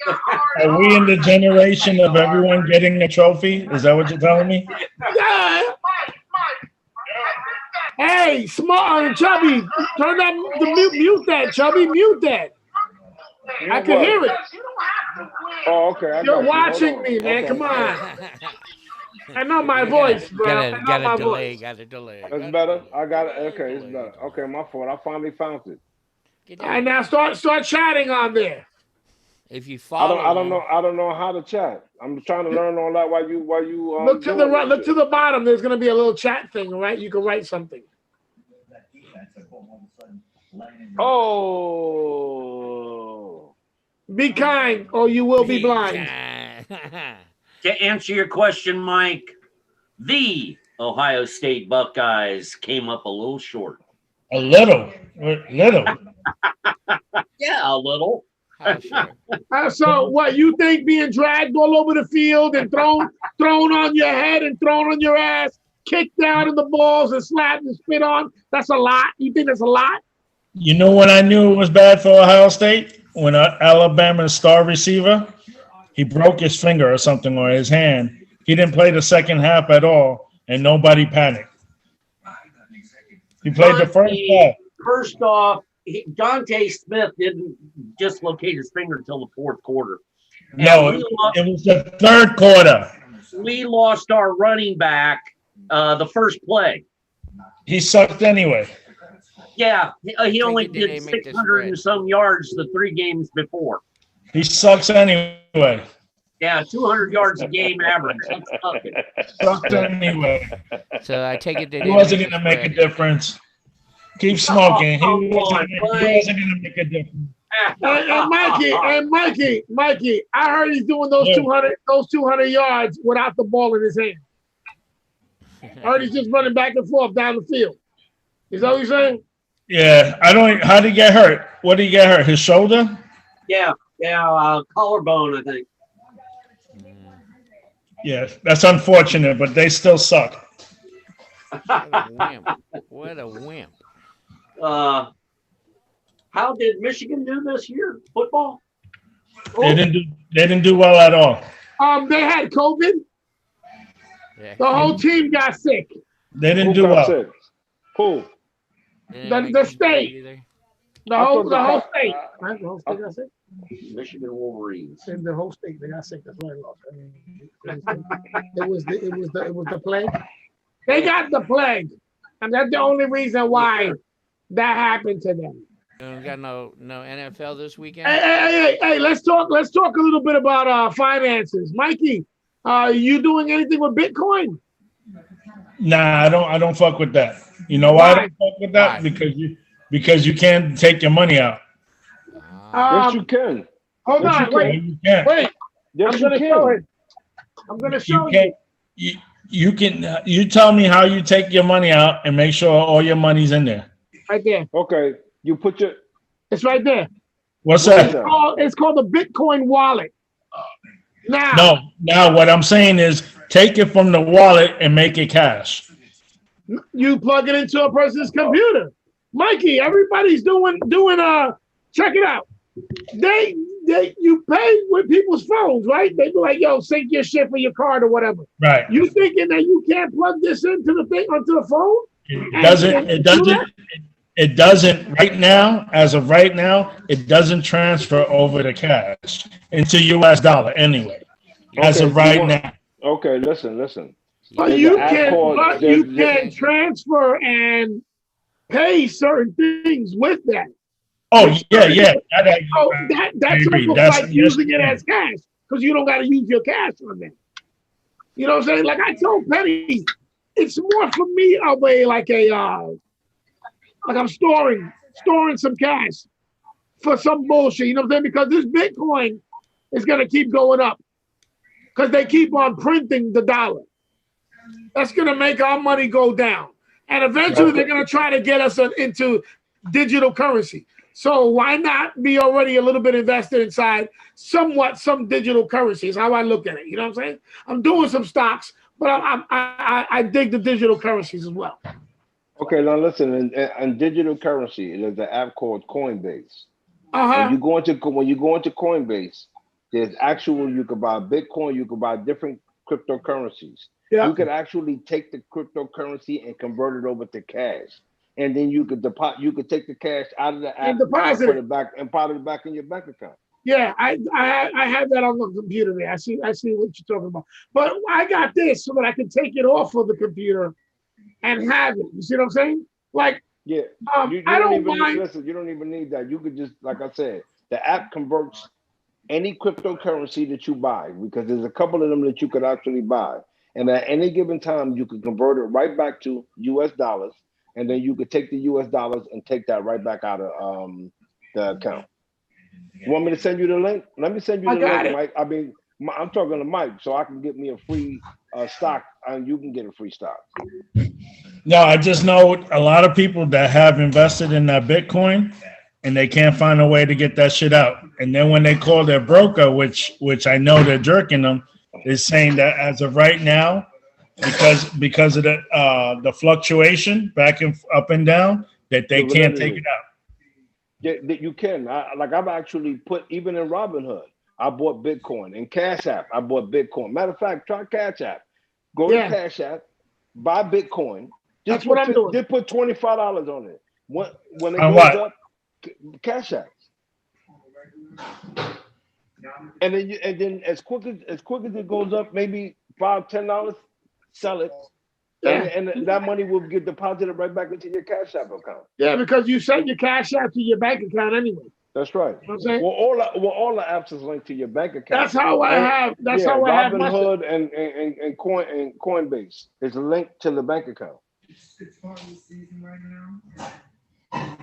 Are we in the generation of everyone getting a trophy? Is that what you're telling me? Yeah. Hey, smart Chubby, turn that mute that, Chubby, mute that. I can hear it. Oh, okay. You're watching me, man. Okay. Come on. I know my voice, bro. Got a delay. It's better. I got it. Okay, it's better. Okay, my fault. I finally found it. All right, now start chatting on there. If you follow, I don't know how to chat. I'm trying to learn all that while you look to the right, look to the bottom. There's gonna be a little chat thing, right? You can write something. Oh. Be kind, or you will be blind. To answer your question, Mike, the Ohio State Buckeyes came up a little short. A little. Yeah, a little. So what, you think being dragged all over the field and thrown on your head and thrown on your ass, kicked down in the balls and slapped and spit on, that's a lot? You think that's a lot? You know when I knew it was bad for Ohio State? When Alabama's star receiver, he broke his finger or something, or his hand. He didn't play the second half at all, and nobody panicked. He played the first half. First off, Dante Smith didn't dislocate his finger until the fourth quarter. No, it was the third quarter. We lost our running back the first play. He sucked anyway. Yeah, he only did 600 and some yards the 3 games before. He sucks anyway. Yeah, 200 yards a game average. Sucked anyway. So I take it that he wasn't going to make a difference. Keep smoking. He wasn't going to make a difference. And Mikey, I heard he's doing those 200 yards without the ball in his hand. I heard he's just running back and forth down the field. Is that what you're saying? Yeah, how did he get hurt? What did he get hurt? His shoulder? Yeah, collarbone, I think. Yeah, that's unfortunate, but they still suck. What a wimp. How did Michigan do this year? Football? They didn't do well at all. They had COVID. Yeah. The whole team got sick. They didn't do well. Sick? Who? The state. The whole state. The whole state got sick. Michigan Wolverines. And the whole state, they got sick. That's why I lost. I mean, it was the plague. They got the plague, and that's the only reason why that happened to them. We got no NFL this weekend. Hey, let's talk a little bit about finances. Mikey, you doing anything with Bitcoin? Nah, I don't fuck with that. You know why I don't fuck with that? Why? Because you can't take your money out. Yes, you can. Hold Yes, on, you wait. can. You can't. Wait, Yes, I'm you gonna show can. it. I'm gonna show You can't. You can. You tell me how you take your money out and make sure all your money's in there. Right there. Okay, you put your. It's right there. What's What that? is that? It's called the Bitcoin wallet. Now, No. Now what I'm saying is take it from the wallet and make it cash. you plug it into a person's computer. Mikey, everybody's doing check it out. You pay with people's phones, right? They be like, yo, sync your shit for your card or whatever. Right. You thinking that you can't plug this into the thing onto the phone? It doesn't right now, as of right now, it doesn't transfer over to cash into US dollar anyway. As Okay, of right now. Okay, listen. But There's you an app can called- but there's- you can transfer and pay certain things with that. Oh yeah. Oh, that's agree. almost That's- like yes, using it as cash because you don't got to use your cash on that. You know what I'm saying? Like I told Penny, it's more for me of a like I'm storing some cash for some bullshit. You know what I'm saying? Because this Bitcoin is gonna keep going up because they keep on printing the dollar. That's gonna make our money go down, and eventually they're gonna try to get us into digital currency. So why not be already a little bit invested inside some digital currency is how I look at it. You know what I'm saying? I'm doing some stocks, but I dig the digital currencies as well. Okay, now listen. In digital currency, there's an app called Coinbase. Uh-huh. When you go into Coinbase, there's actual. You could buy Bitcoin. You could buy different cryptocurrencies. Yeah. You could actually take the cryptocurrency and convert it over to cash, and then you could deposit. You could take the cash out of the app And deposit put it back and put it back in your bank account. Yeah, I have that on the computer there. I see what you're talking about. But I got this so that I can take it off of the computer and have it. You see what I'm saying? Like, Yeah, you I don't even mind. listen. You don't even need that. You could just, like I said, the app converts any cryptocurrency that you buy because there's a couple of them that you could actually buy, and at any given time you could convert it right back to U.S. dollars, and then you could take the U.S. dollars and take that right back out of the account. You want me to send you the link? Let me send you the link, Mike. I mean, I'm talking to Mike, so I can get me a free stock, and you can get a free stock. No, I just know a lot of people that have invested in that Bitcoin and they can't find a way to get that shit out. And then when they call their broker, which I know they're jerking them, is saying that as of right now, because of the fluctuation back and up and down, that they can't take it out. That you can. I've actually put, even in Robinhood, I bought Bitcoin. In Cash App, I bought Bitcoin. Matter of fact, try Cash App. Go to Cash App, buy Bitcoin. That's what I'm doing. Just put $25 on it. When it On goes what? up, Cash App. And then as quick as it goes up, maybe $5-10, sell it. Yeah. And that money will get deposited right back into your Cash App account. Yeah, because you send your cash out to your bank account anyway. That's right. You know what I'm saying? Well, all the apps is linked to your bank account. That's how I have. That's how I have my shit. Robinhood and Coinbase is linked to the bank account. It's part of the season right now.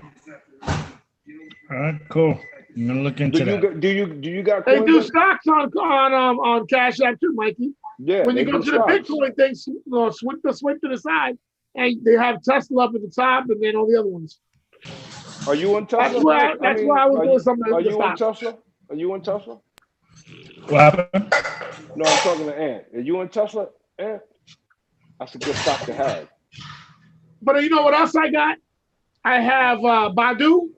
All right, cool. I'm gonna look into that. Do you got? They do Coinbase? stocks on Cash App too, Mikey. Yeah. When you go to the Bitcoin thing, swipe to the side, and they have Tesla up at the top, and then all the other ones. Are you on Tesla? That's why I was doing something. Are you on Tesla? Are you on Tesla? What happened? No, I'm talking to Ant. Are you on Tesla, Ant? That's a good stock to have. But you know what else I got? I have Baidu.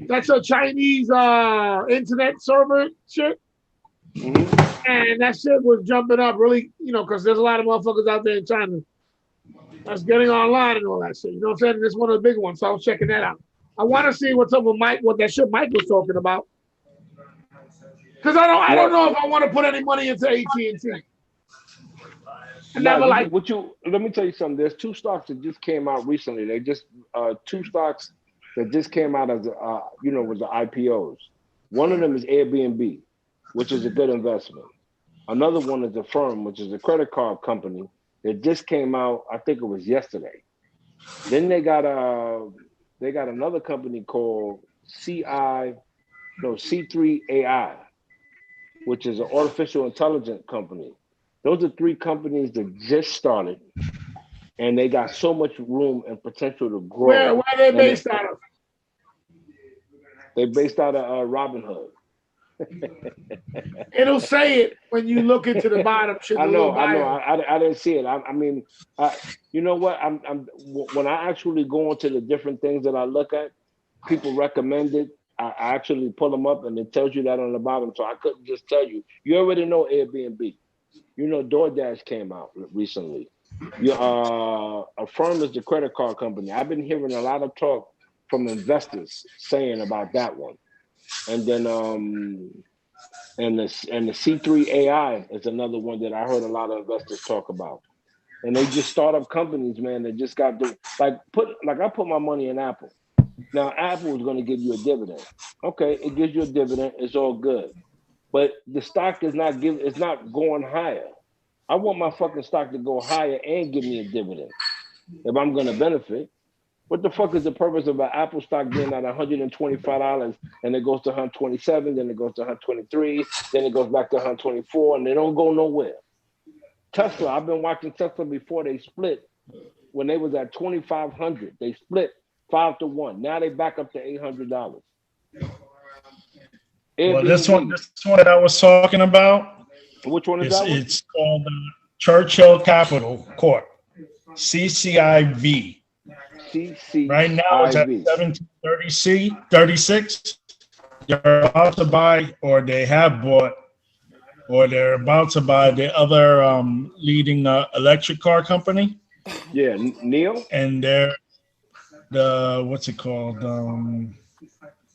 That's a Chinese internet server shit. Mm-hmm. And that shit was jumping up really, because there's a lot of motherfuckers out there in China that's getting online and all that shit. You know what I'm saying? It's one of the big ones, so I was checking that out. I want to see what's up with Mike, what that shit Mike was talking about. Because I don't know if I want to put any money into AT&T. I never liked. Let me tell you something. There's two stocks that just came out recently. They just two stocks that just came out as was the IPOs. One of them is Airbnb, which is a good investment. Another one is Affirm, which is a credit card company that just came out. I think it was yesterday. Then they got another company called C3 AI, which is an artificial intelligence company. Those are three companies that just started, and they got so much room and potential to grow. Where are they based out of? They're based out of Robinhood. It'll say it when you look into the bottom. I know. I didn't see it. I mean, you know what? When I actually go into the different things that I look at, people recommend it. I actually pull them up, and it tells you that on the bottom. So I couldn't just tell you. You already know Airbnb. You know DoorDash came out recently. Affirm is the credit card company. I've been hearing a lot of talk from investors saying about that one. And then and the C3 AI is another one that I heard a lot of investors talk about. And they just startup companies, man, that just got I put my money in Apple. Now Apple is going to give you a dividend. Okay, it gives you a dividend, it's all good. But the stock is not going higher. I want my fucking stock to go higher and give me a dividend if I'm going to benefit. What the fuck is the purpose of an Apple stock being at $125 and it goes to $127, then it goes to $123, then it goes back to $124, and they don't go nowhere? Tesla, I've been watching Tesla before they split. When they was at $2,500, they split 5-1. Now they back up to $800. Well, this one that I was talking about. Which one is that one? It's called Churchill Capital Corp. CCIV. Right now it's at 1736. They're about to buy, or they have bought, or they're about to buy the other leading electric car company. Yeah, NIO. And they're what's it called?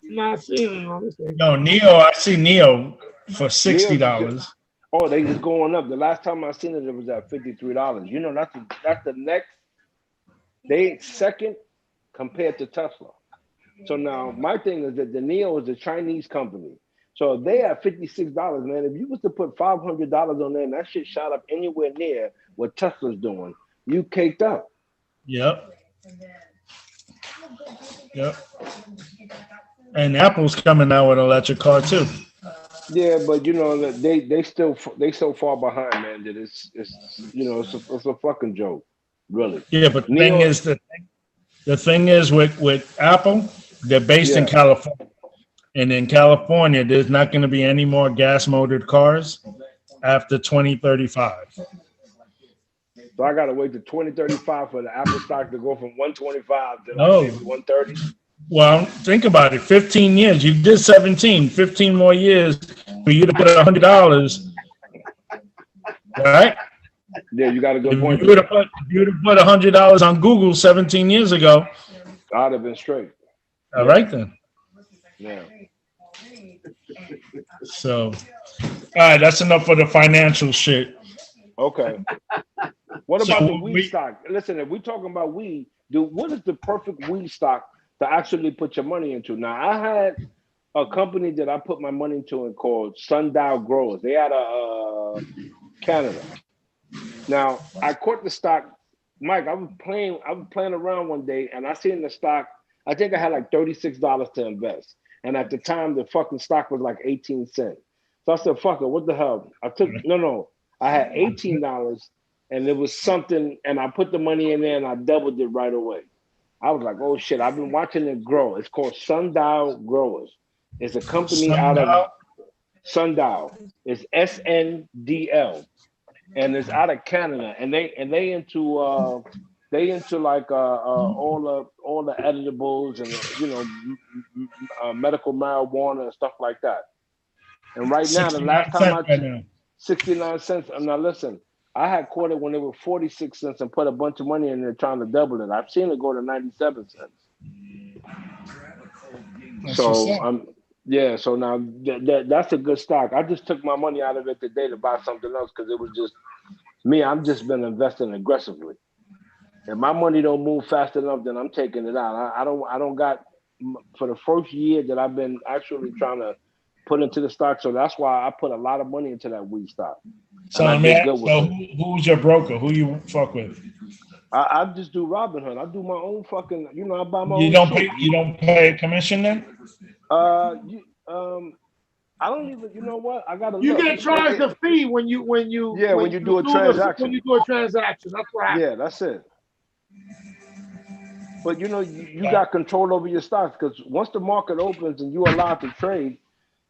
Not seeing all this thing. No, NIO. I see NIO for $60. Oh, they just going up. The last time I seen it, it was at $53. You know, that's the next. They second compared to Tesla. So now my thing is that the NIO is a Chinese company. So if they have $56, man, if you was to put $500 on there and that shit shot up anywhere near what Tesla's doing, you caked up. Yep. And Apple's coming out with an electric car too. Yeah, but you know they so far behind, man, that it's a fucking joke. Really. Yeah, but the thing is with Apple, they're based in California. And in California, there's not going to be any more gas motored cars after 2035. So I gotta wait to 2035 for the Apple stock to go from 125 to 130. Well, think about it. 15 years. You did 17. 15 more years for you to put $100. Right? Yeah, you got a good point. If you would have put $100 on Google 17 years ago, I'd have been straight. All right then. Yeah. So, all right, that's enough for the financial shit. Okay. What about the weed stock? Listen, if we're talking about weed, what is the perfect weed stock to actually put your money into? Now, I had a company that I put my money into and called Sundial Growers. They out of Canada. Now, I caught the stock. Mike, I was playing around one day and I seen the stock. I think I had like $36 to invest. And at the time, the fucking stock was like 18 cents. So I said, fuck it, what the hell? I had $18 and it was something, and I put the money in there and I doubled it right away. I was like, oh shit, I've been watching it grow. It's called Sundial Growers. It's a company out of Sundial. It's SNDL. And it's out of Canada. And they into like all the edibles and medical marijuana and stuff like that. And right now, the last time 69 cents. Now listen, I had caught it when it was 46 cents and put a bunch of money in there trying to double it. I've seen it go to 97 cents. So so now that's a good stock. I just took my money out of it today to buy something else because it was just Me, I've just been investing aggressively. If my money don't move fast enough, then I'm taking it out. I don't got for the first year that I've been actually trying to put into the stock. So that's why I put a lot of money into that weed stock. So let me ask, so who's your broker? Who you fuck with? I just do Robinhood. I do my own fucking. You know, I buy my You own. You don't pay a commission then? I don't even. You know what? I gotta. You get charged a fee when you do a transaction. When you do a transaction, that's what happens. Yeah, that's it. But you know, you got control over your stocks because once the market opens and you're allowed to trade,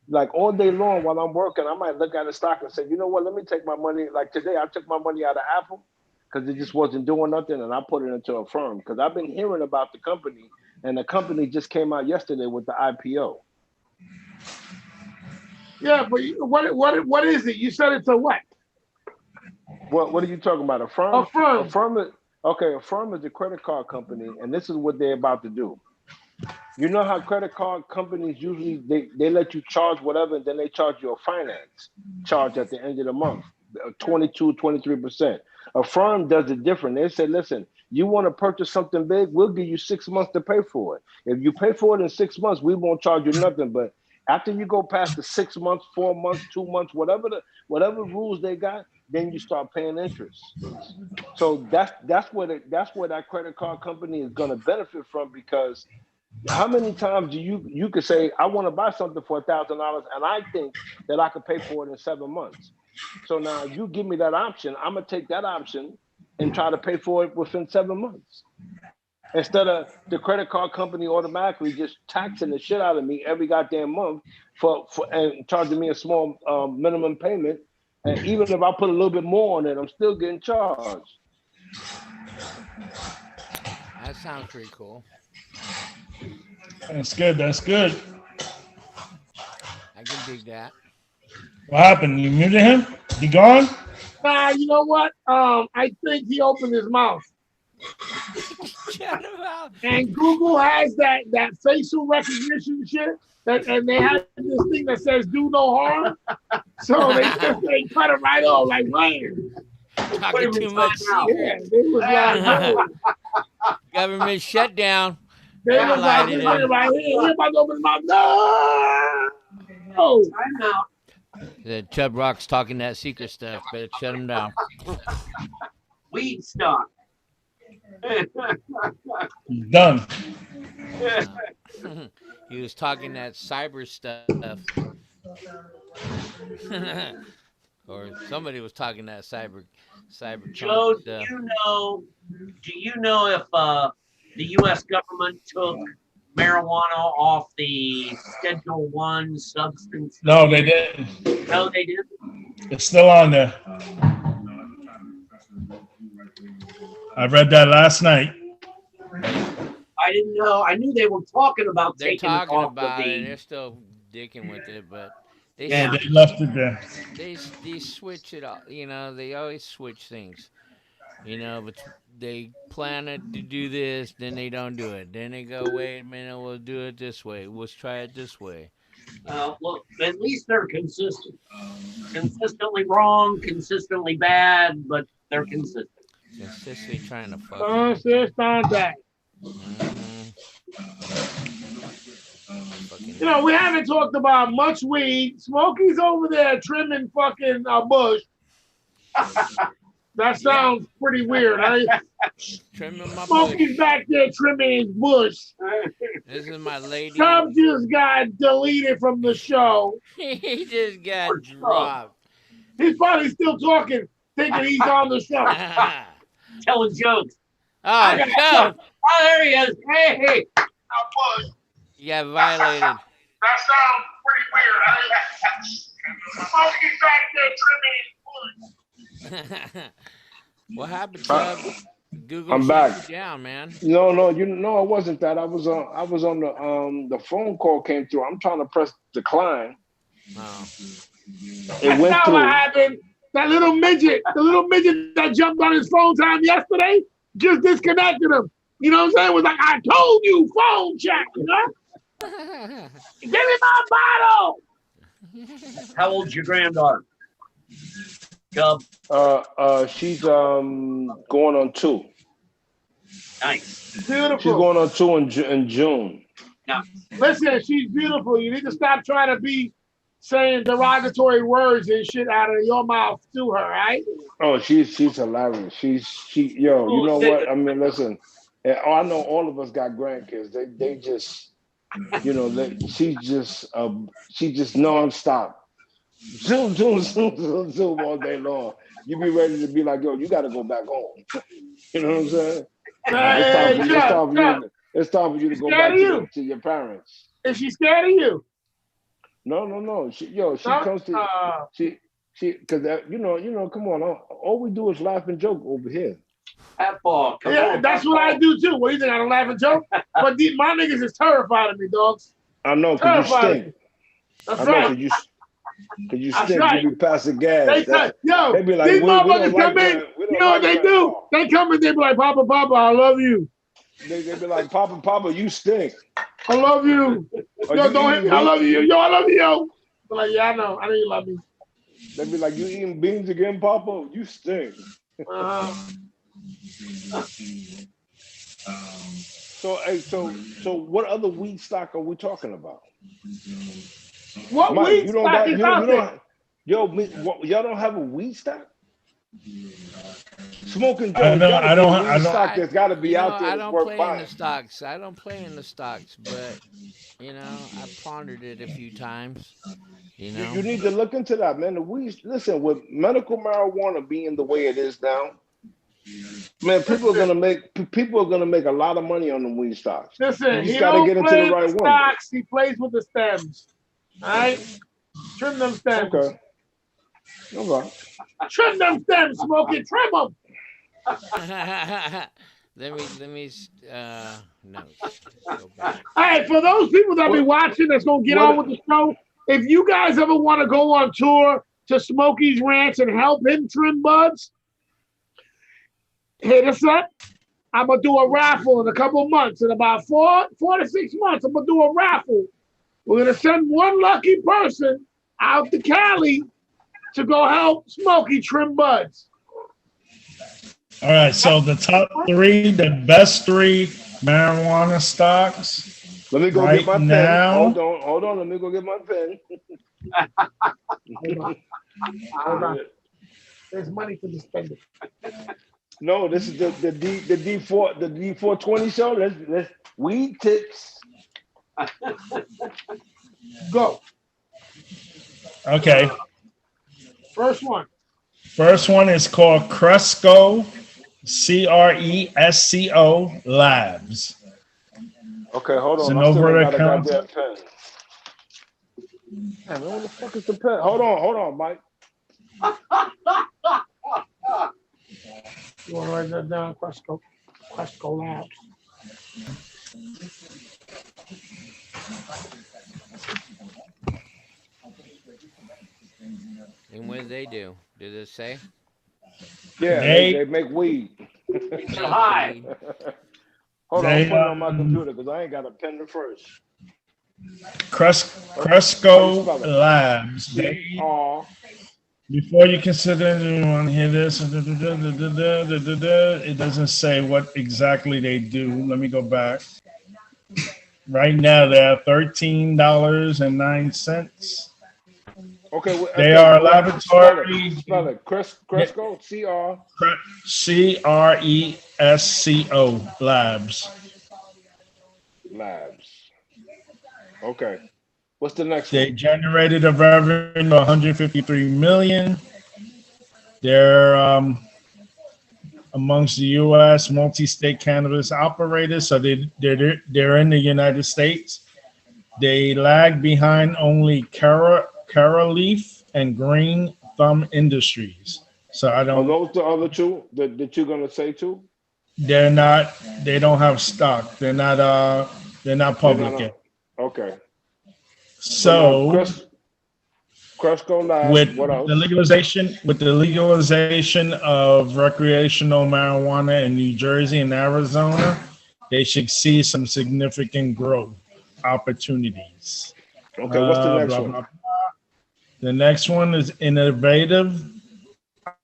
like all day long while I'm working, I might look at a stock and say, you know what, let me take my money. Like today, I took my money out of Apple because it just wasn't doing nothing, and I put it into a firm because I've been hearing about the company, and the company just came out yesterday with the IPO. Yeah, but what is it? You said it's a what? What are you talking about? A firm? A firm. A firm is okay. A firm is a credit card company, and this is what they're about to do. You know how credit card companies usually they let you charge whatever, and then they charge you a finance charge at the end of the month, 22, 23%. A firm does it different. They say, listen, you want to purchase something big, we'll give you 6 months to pay for it. If you pay for it in 6 months, we won't charge you nothing. But after you go past the 6 months, 4 months, 2 months, whatever rules they got, then you start paying interest. So that's where that credit card company is going to benefit from, because how many times do you could say, I want to buy something for $1,000 and I think that I could pay for it in 7 months. So now you give me that option, I'm gonna take that option and try to pay for it within 7 months. Instead of the credit card company automatically just taxing the shit out of me every goddamn month for and charging me a small minimum payment. And even if I put a little bit more on it, I'm still getting charged. That sounds pretty cool. That's good. That's good. I can dig that. What happened? You muted him? He gone? Nah, you know what? I think he opened his mouth. Shut him out. And Google has that facial recognition shit. And they have this thing that says "do no harm," so they cut it right off like man. Talking too much secret. They was like, government shutdown. They was like, he about to open his mouth. No. I'm out. The Chub Rock's talking that secret stuff. Better shut him down. Weed stock. Done. He was talking that cyber stuff. Or somebody was talking that cyber Joe, stuff. Do you know if the U.S. government took marijuana off the Schedule 1 substance? No, they didn't. No, they didn't? It's still on there. I read that last night. I didn't know. I knew they were talking about They're taking talking it off about the... it. They're still dicking with it, but they left it there. They switch it all. You know, they always switch things. You know, but they plan to do this, then they don't do it. Then they go, wait a minute, we'll do it this way. Let's try it this way. Look, at least they're consistent. Consistently wrong, consistently bad, but they're consistent. Consistently trying to fuck. Consistent. You know, we haven't talked about much weed. Smokey's over there trimming fucking bush. That sounds pretty weird. Trimming my Smokey's bush. back there trimming his bush. This is my lady. Tom just got deleted from the show. He just got dropped. He's probably still talking, thinking he's on the show. Telling jokes. Oh, no. Oh, there he is. Hey. You got violated. That sounds pretty weird. Smokey's back there trimming his bush. What happened, Chubb? Google I'm shut back. you down, man. No, it wasn't that. I was on the phone call came through. I'm trying to press decline. Oh. It went That's through. what happened. The little midget that jumped on his phone time yesterday just disconnected him. You know what I'm saying? It was like, I told you, phone check, you know? Give me my bottle. How old's your granddaughter? Gub. She's going on 2. Nice. Beautiful. She's going on 2 in June. Now, listen, she's beautiful. You need to stop trying to be saying derogatory words and shit out of your mouth to her, right? Oh, she's hilarious. Yo, you know what? I mean, listen. I know all of us got grandkids. They just, you know, she's just nonstop. Zoom all day long. You be ready to be like, yo, you got to go back home. You know what I'm saying? It's time for you to go back to your parents. Is she scared of you? No. She comes to because you know, come on. All we do is laugh and joke over here. Ball. Yeah, that's what I do too. What do you think? I don't laugh and joke? But my niggas is terrified of me, dogs. I know, because you stink. That's right. Because you stink. Right. You be passing gas. They be like, these motherfuckers come in. You know what they do? They come in. They be like, Papa, I love you. They be like, Papa, you stink. I love you. Yo, don't hit me. I love you. Yo, I love you, yo. I'm like, yeah, I know you love me. They be like, you eating beans again, Papa? You stink. So what other weed stock are we talking about? What Mike, weed stock is out there? Y'all don't have a weed stock? Smoking Joe, I don't. Stock that's got to be out there. I don't play in the stocks. I don't play in the stocks, but you know, I pondered it a few times. You know, you need to look into that, man. The weed. Listen, with medical marijuana being the way it is now, man, people are gonna make a lot of money on the weed stocks. Listen, you got to get into the right stocks. He plays with the stems. All right, trim them stems. Okay. Trim them stems, Smokey. Trim them. let me no. All right, for those people that be watching that's gonna get on with the show, if you guys ever want to go on tour to Smokey's Ranch and help him trim buds, hit us up. I'm gonna do a raffle in a couple months. In about 4 to 6 months, I'm gonna do a raffle. We're gonna send one lucky person out to Cali to go help Smokey trim buds. All right, so the top 3, the best 3 marijuana stocks. Let me go right get my now. pen. Hold on. Let me go get my pen. Hold on. There's money to be spent. No, this is the D420 show. Let's weed tips. Go. Okay. First one. First one is called Cresco, Cresco Labs. Okay, hold on. It's an over-the-counter. Man, where the fuck is the pen? Hold on, Mike. You want to write that down? Cresco Labs. And what do they do? Did it say? Yeah, they make weed. Hi. Hold on, I'm putting it on my computer because I ain't got a pen to first. Cresco Labs. Before you consider anyone hear this, it doesn't say what exactly they do. Let me go back. Right now they're $13.09. Okay, they are a laboratory. Spell it. Cresco, Cresco Labs. Okay. What's the next They one? generated a revenue of $153 million. They're amongst the U.S. multi-state cannabis operators, so they're in the United States. They lag behind only Curaleaf and Green Thumb Industries. So I don't. Are those the other two that you're gonna say too? They're not. They don't have stock. They're not public yet. Okay. So Cresco Labs. With what else? the legalization of recreational marijuana in New Jersey and Arizona, they should see some significant growth opportunities. Okay, what's the next one? The next one is innovative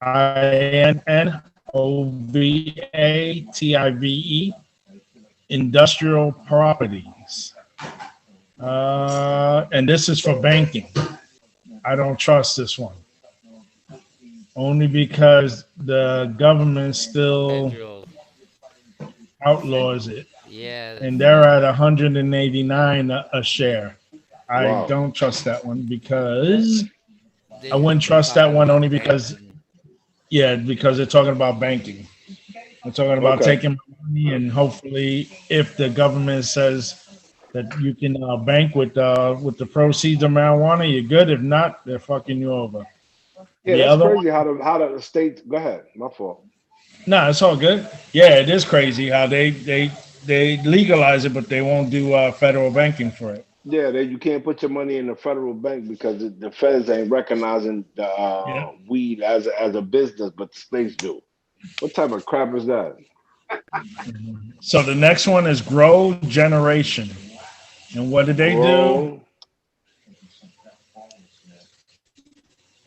INNOVATIVE, industrial properties. And this is for banking. I don't trust this one. Only because the government still Federal. outlaws it. Yeah. And they're at 189 a share. I Wow. don't trust that one because They- I wouldn't they're trust that talking one about only because, banking. yeah, because they're talking about banking. They're talking about Okay. taking money, and hopefully, if the government says that you can bank with the proceeds of marijuana, you're good. If not, they're fucking you over. Yeah, The that's other crazy how the state. Go ahead, my fault. No, it's all good. Yeah, it is crazy how they legalize it, but they won't do federal banking for it. Yeah, you can't put your money in the federal bank because the feds ain't recognizing the Yeah. weed as a business, but the states do. What type of crap is that? So the next one is Grow Generation, and what do they do? Grow.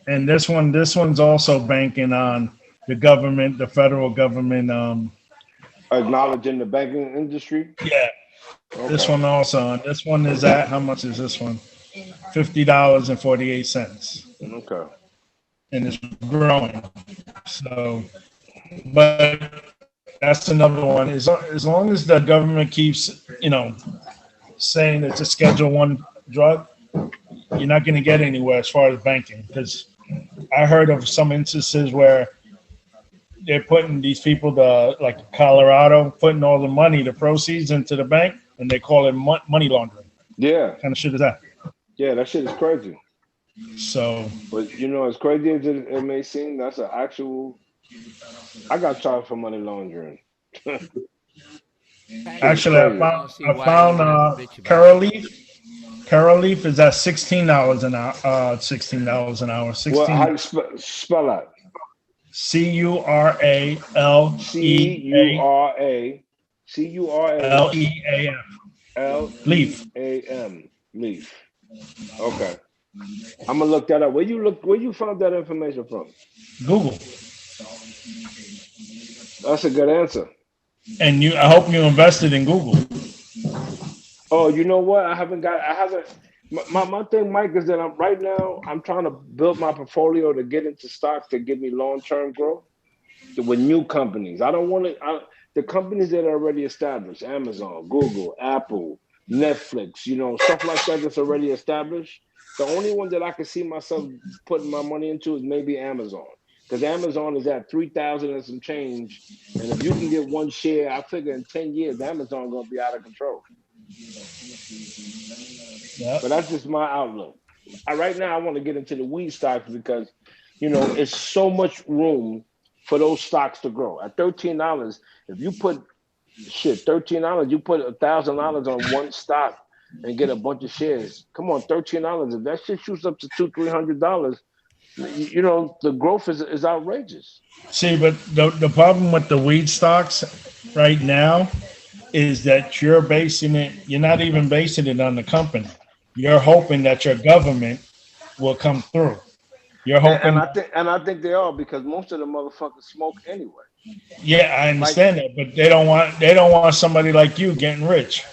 And this one's also banking on the government, the federal government. Acknowledging the banking industry. Yeah, this Okay. one also. And this one is at how much is this one? $50.48, Okay. and it's growing. So, but that's another one. As long as the government keeps, saying it's a Schedule I drug, you're not going to get anywhere as far as banking. Because I heard of some instances where they're putting these people, like Colorado, putting all the money, the proceeds into the bank, and they call it money laundering. Yeah. What kind of shit is that? Yeah, that shit is crazy. So, But as crazy as it may seem, that's an actual. I got charged for money laundering. actually, I found Curaleaf is at $16 an hour. $16 an hour. Well, how do you spell that? CURALEAF. Leaf. Leaf. Okay. I'm gonna look that up. Where you found that information from? Google. That's a good answer. And I hope you invested in Google. Oh, you know what? I haven't. My thing, Mike, is that I'm trying to build my portfolio to get into stocks to give me long-term growth with new companies. I don't want to. The companies that are already established, Amazon, Google, Apple, Netflix, stuff like that that's already established. The only one that I can see myself putting my money into is maybe Amazon. Because Amazon is at 3,000 and some change. And if you can get one share, I figure in 10 years, Amazon going to be out of control. Yep. But that's just my outlook. Right now, I want to get into the weed stocks because, it's so much room for those stocks to grow. At $13, if you put $13, you put $1,000 on one stock and get a bunch of shares. Come on, $13. If that shit shoots up to $200-$300, the growth is outrageous. See, but the problem with the weed stocks right now is that you're not even basing it on the company. You're hoping that your government will come through. You're hoping, and I think they are, because most of the motherfuckers smoke anyway. Yeah, I understand that, but they don't want somebody like you getting rich.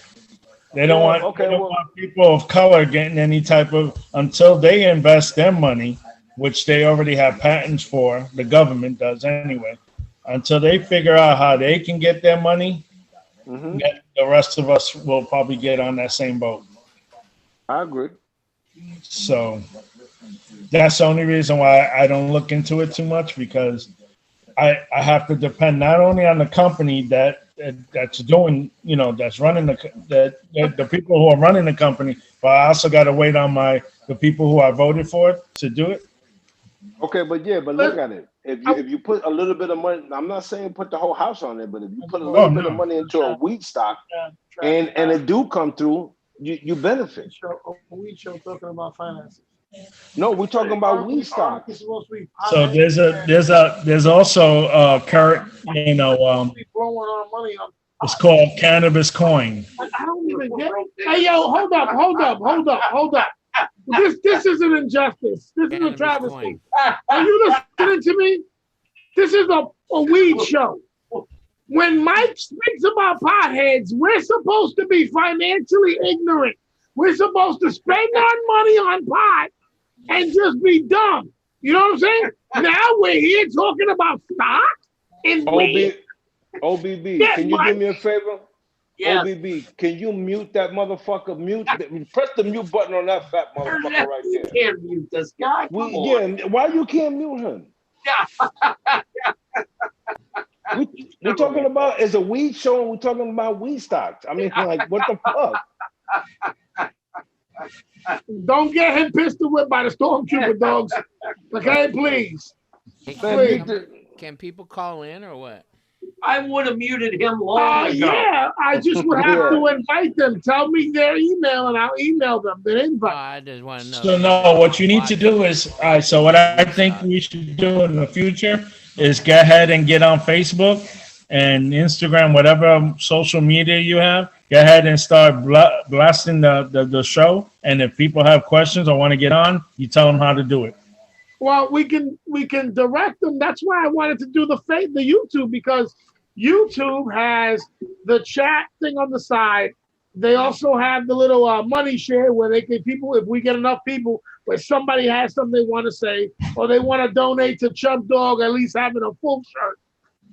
They don't want people of color getting any type of, until they invest their money, which they already have patents for. The government does anyway. Until they figure out how they can get their money, the rest of us will probably get on that same boat. I agree. So that's the only reason why I don't look into it too much, because I have to depend not only on the company that's doing, that's running the people who are running the company, but I also got to wait on the people who I voted for to do it. Okay, but look at it. If you put a little bit of money, I'm not saying put the whole house on it, but if you put a little bit of money into a weed stock and it do come through, you benefit. A weed show talking about finances. No, we're talking about weed stocks. So there's also current, it's called cannabis coin. I don't even get it. Hey, yo, hold up. This is an injustice. This is a travesty. Are you listening to me? This is a weed show. When Mike speaks about potheads, we're supposed to be financially ignorant. We're supposed to spend our money on pot and just be dumb. You know what I'm saying? Now we're here talking about stock and weed. OBB, Yes, can you Mike. do me a favor? Yes. OBB, can you mute that motherfucker? Press the mute button on that fat motherfucker right You there. can't mute this guy. Come on. Yeah, why you can't mute him? Yeah. We're talking about it's a weed show and we're talking about weed stocks. I mean, like, what the fuck? Don't get him pistol whipped by the stormtrooper dogs. Okay, please. Hey, can people call in or what? I would have muted him long ago. Yeah, I just would have to invite them. Tell me their email and I'll email them the invite. I just want to know. So no, what you need to do is, so what I think we should do in the future is go ahead and get on Facebook and Instagram, whatever social media you have. Go ahead and start blasting the show. And if people have questions or want to get on, you tell them how to do it. Well, we can direct them. That's why I wanted to do the YouTube, because YouTube has the chat thing on the side. They also have the little money share where they can if we get enough people where somebody has something they want to say or they want to donate to Chub Dog, at least having a full shirt,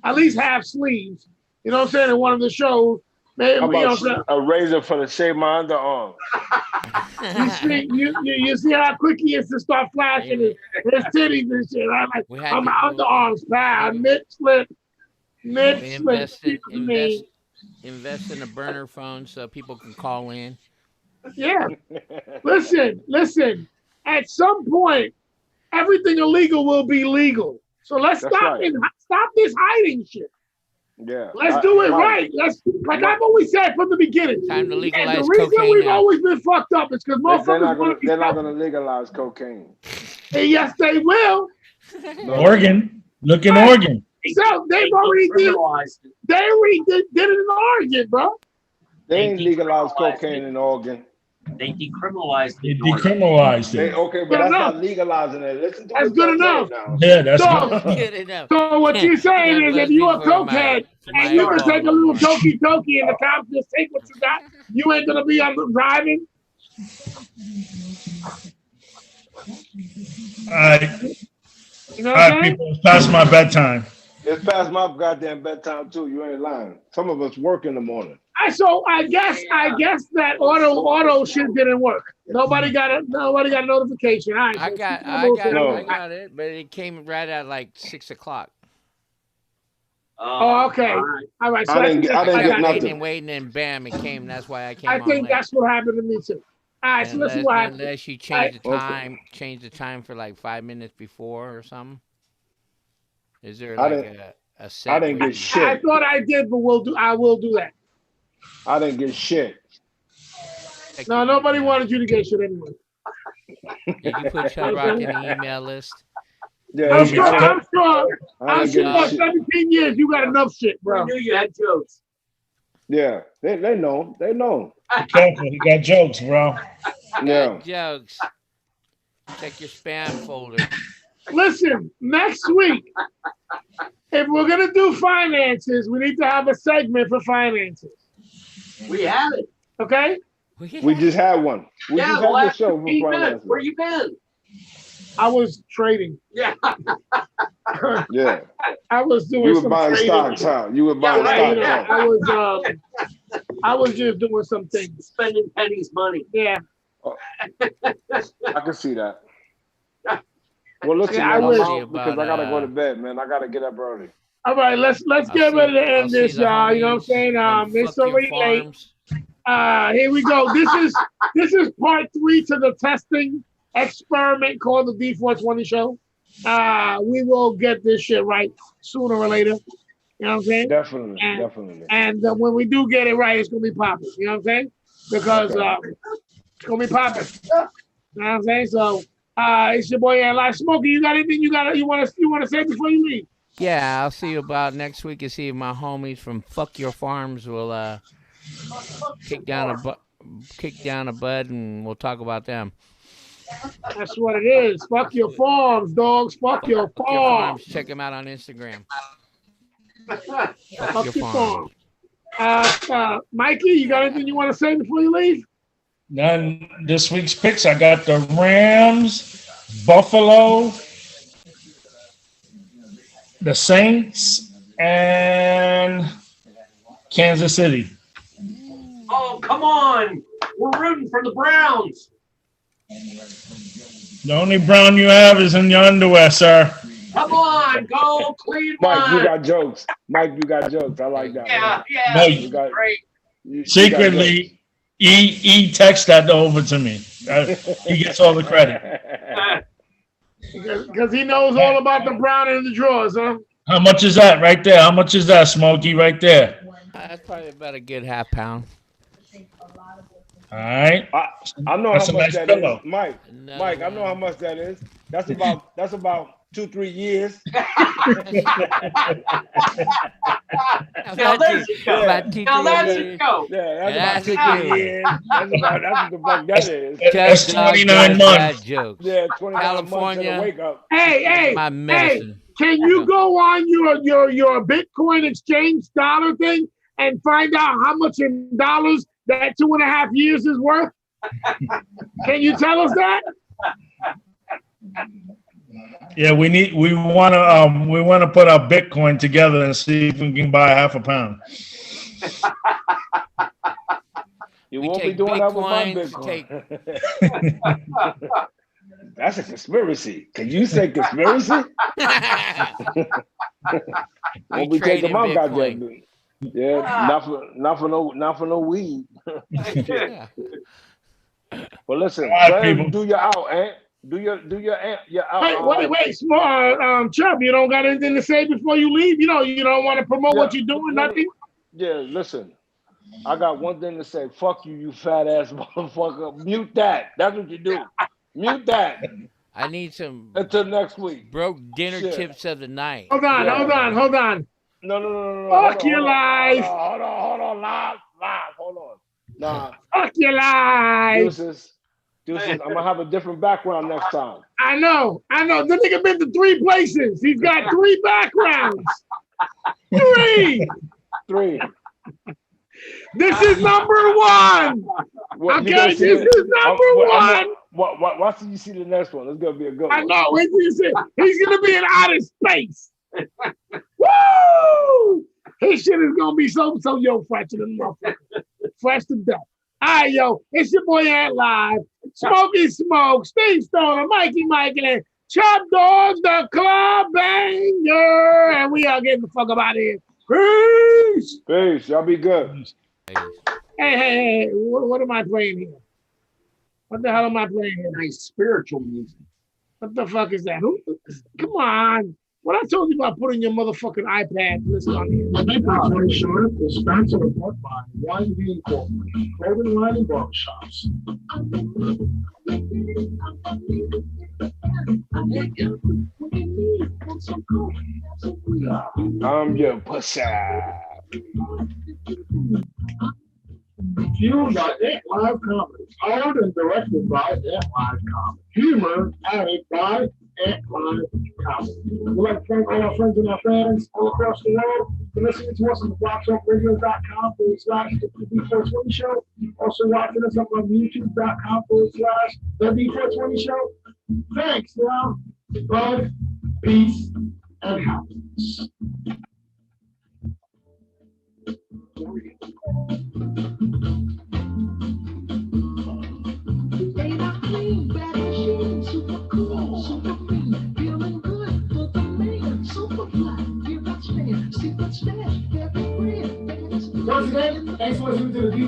at least half sleeves. You know what I'm saying? In one of the shows. Maybe, how about a razor for the shave my underarm? You see how quick he is to start flashing his titties and shit. I'm like, on my underarms, pal, nip slip. Invest in a burner phone so people can call in. Yeah. Listen. At some point, everything illegal will be legal. So let's stop this hiding shit. Yeah. Let's do it right. I've always said from the beginning. Time to legalize the reason cocaine we've now. always been fucked up is because motherfuckers they're not going to legalize cocaine. And yes, they will. Oregon. Look in Oregon. So they've already did it in Oregon, bro. They ain't legalized cocaine in Oregon. They decriminalized it. Okay, but that's not legalizing it. Listen to that's good enough. Yeah, that's good enough. So what you're saying is if you're a cokehead and you can take a little tokey and the cops just take what you got, you ain't gonna be on the driving. All right. You know what I'm saying? People, it's past my bedtime. It's past my goddamn bedtime too. You ain't lying. Some of us work in the morning. So I guess that auto shit didn't work. Nobody got a notification. All right, I got it, but it came right at like 6 o'clock. Oh, okay. All right. So I didn't get nothing. Waiting, and bam, it came. That's why I came. I think that's what happened to me too. All right, so let's see what happens. Unless you change the time for like 5 minutes before or something. Is there like a set? I didn't get shit. I thought I did, but I will do that. I didn't get shit. No, nobody wanted you to get shit anyway. Did you put Chub Rock in the email list? Yeah, I'm sure. 17 years, you got enough shit, bro. We knew you had jokes. Yeah, they know. They know. Be careful, you got jokes, bro. Yeah. Jokes. Check your spam folder. Listen, next week, if we're gonna do finances, we need to have a segment for finances. We have it. Okay? We just had one. We just had the show for finances. Where you been? I was trading. Yeah. Yeah. I was doing. You were buying stocks, huh? You were buying stocks. Huh? I was just doing some things. Spending Penny's money. Yeah. I can see that. Well, listen, man, I'm out because I gotta go to bed, man. I gotta get up early. All right, let's get ready to end this, y'all. You know what I'm saying? It's already late. Here we go. This is part 3 to the testing experiment called the D420 Show. We will get this shit right sooner or later. You know what I'm saying? Definitely. And when we do get it right, it's gonna be popping. You know what I'm saying? Because it's gonna be popping. You know what I'm saying? So it's your boy Live Smokey. You got anything you want to say before you leave? Yeah, I'll see you about next week and see if my homies from Fuck Your Farms will kick down a bud and we'll talk about them. That's what it is. Fuck your farms, dogs. Fuck your Fuck your farms. farms. Check him out on Instagram. Fuck your farms. Mikey, you got anything you want to say before you leave? None. This week's picks, I got the Rams, Buffalo, the Saints, and Kansas City. Oh, come on. We're rooting for the Browns. The only brown you have is in your underwear, sir. Come on, go Cleveland. Mike, you got jokes. Mike, you got jokes. I like that. Yeah, yeah. No, You got, Great. secretly, he texts that over to me. He gets all the credit. Because he knows all about the brown in the drawers, huh? How much is that right there? How much is that, Smokey, right there? That's probably about a good half pound. All right. I know That's how a much nice that pillow. is. Mike, No, Mike, I know how much that is. That's about 2-3 years. Now there's a joke. Now that's a joke. Yeah, That's that's about 2-3 years. That's what the fuck that is. That's 29 months. Jokes. Yeah, 29 months California. to wake up. Hey, My medicine. can you go on your Bitcoin exchange dollar thing and find out how much in dollars that 2.5 years is worth? Can you tell us that? Yeah, we want to put our Bitcoin together and see if we can buy half a pound. You We won't be take doing that with my Bitcoins, Bitcoin. That's a conspiracy. Can you say conspiracy? Won't be trade taking in my Bitcoin. goddamn. Yeah, not for no weed. Yeah. But listen, All right, go ahead people. and do your out, Ant. Do your out. Wait, small Chubb, you don't got anything to say before you leave? You don't want to promote what you're doing, nothing? Yeah, listen. I got one thing to say. Fuck you, you fat ass motherfucker. Mute that. That's what you do. Mute that. I need some Until next week. broke dinner Shit. tips of the night. Hold on. No. Fuck your life. Hold on. Live. Hold on. Nah. Fuck your life. Deuces. I'm gonna have a different background next time. I know. The nigga been to 3 places. He's got 3 backgrounds. 3. This is number 1. Okay, this is number 1. Watch till you see the next one. It's gonna be a good one. I know. Wait till you see. He's gonna be in outer space. Woo! His shit is gonna be so yo fresh to the motherfucker. Fresh to death. All right, yo. It's your boy Ant Live. Smokey Smoke, Steve Stoner, Mikey and Chop Dogs, the Club Banger. And we are getting the fuck up out of here. Peace. Peace. Y'all be good. Hey. What am I playing here? What the hell am I playing here? Nice spiritual music. What the fuck is that? Come on. What I told you about putting your motherfucking iPad listen on here. The TheD420Show is sponsored in part by YB Incorporated, clothing line and barbershops. I'm your pussy. Fueled by Ant Live Comedy. Owned and directed by Ant Live Comedy. Humor added by Ant Live Comedy. We'd like to thank all our friends and our fans all across the world for listening to us on the blogtalkradio.com/TheD420Show. Also watching us up on YouTube.com/TheD420Show. Thanks, now. Love, peace, and happiness.